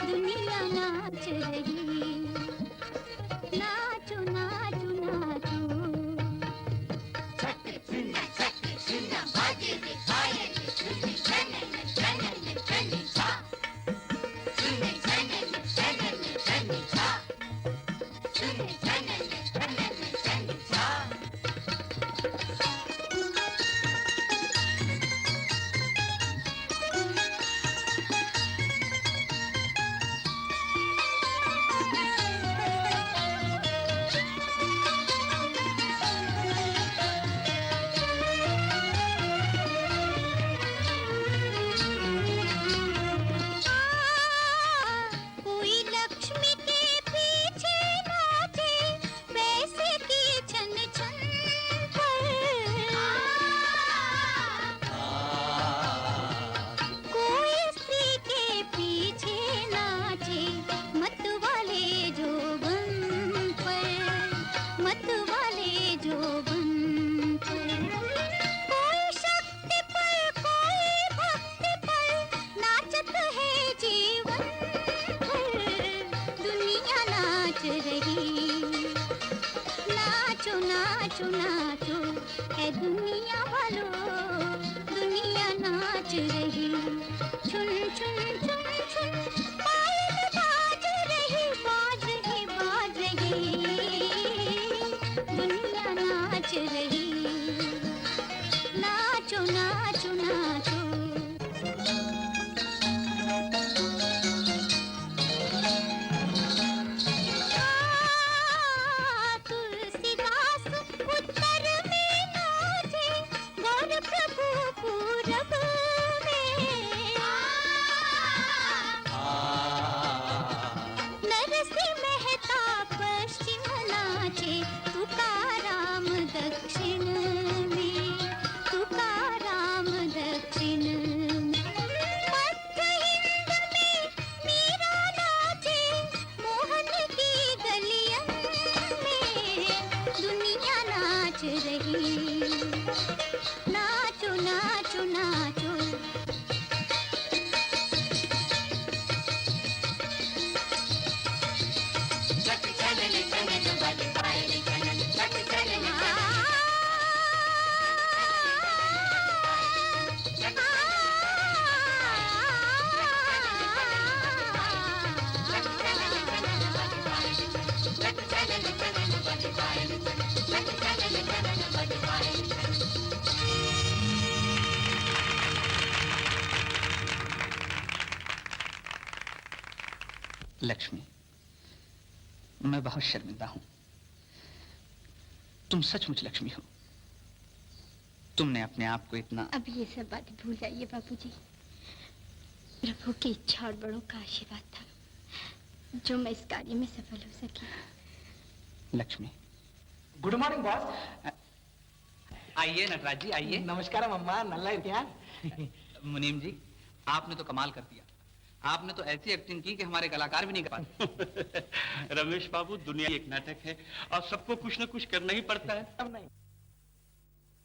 दुनिया नाच रही। नाचो नाचो नाचो, बाजे रे पायल, चुन चन चन चन सा, चुन चन चन चन सा, चुन चन चन चन सा। कोई लक्ष्मी के पीछे नाचे, पैसे की छन छन पर। कोई स्त्री के पीछे नाचे, मत वाले जोबन पर, मत वाले जोबन पर। कोई शक्ति पर, कोई भक्ति पर, नाचत है जीवन भर, दुनिया नाच रही। नाचो नाचो नाचो ऐ दुनिया वालों, दुनिया नाच रही। चुन चुन चुन चुन पायल बाज रही, बाज रही, बाज रही, दुनिया नाच रही। नाचो नाचो नाचो, तुलसीदास उत्तर में नाचे, गौर प्रभु पूरब में। नरसिंह मेहता पश्चिम नाचे, तुकाराम दक्षिण में, तुकाराम दक्षिण में। मध्य हिंद में मीरा नाचे, मोहन की गलियन में, दुनिया नाच रही। नाचो नाचो नाचो, चक चलन चलन बल पायल चलन, चक चलन लक्ष्मी, मैं बहुत शर्मिंदा हूं। तुम सचमुच लक्ष्मी हो। तुमने अपने आप को इतना। अब ये सब बातें भूल जाइए बाबूजी। प्रभु की इच्छा और बड़ों का आशीर्वाद था जो मैं इस कार्य में सफल हो सकी। Lakshmi, good morning boss. आइए नटराज जी, आइए। नमस्कार अम्मा, नल्ला क्या। मुनीम जी, आपने तो कमाल कर दिया। आपने तो ऐसी एक्टिंग की कि हमारे कलाकार भी नहीं कर पाते। रमेश बाबू, दुनिया एक नाटक है और सबको कुछ न कुछ करना ही पड़ता है। अब नहीं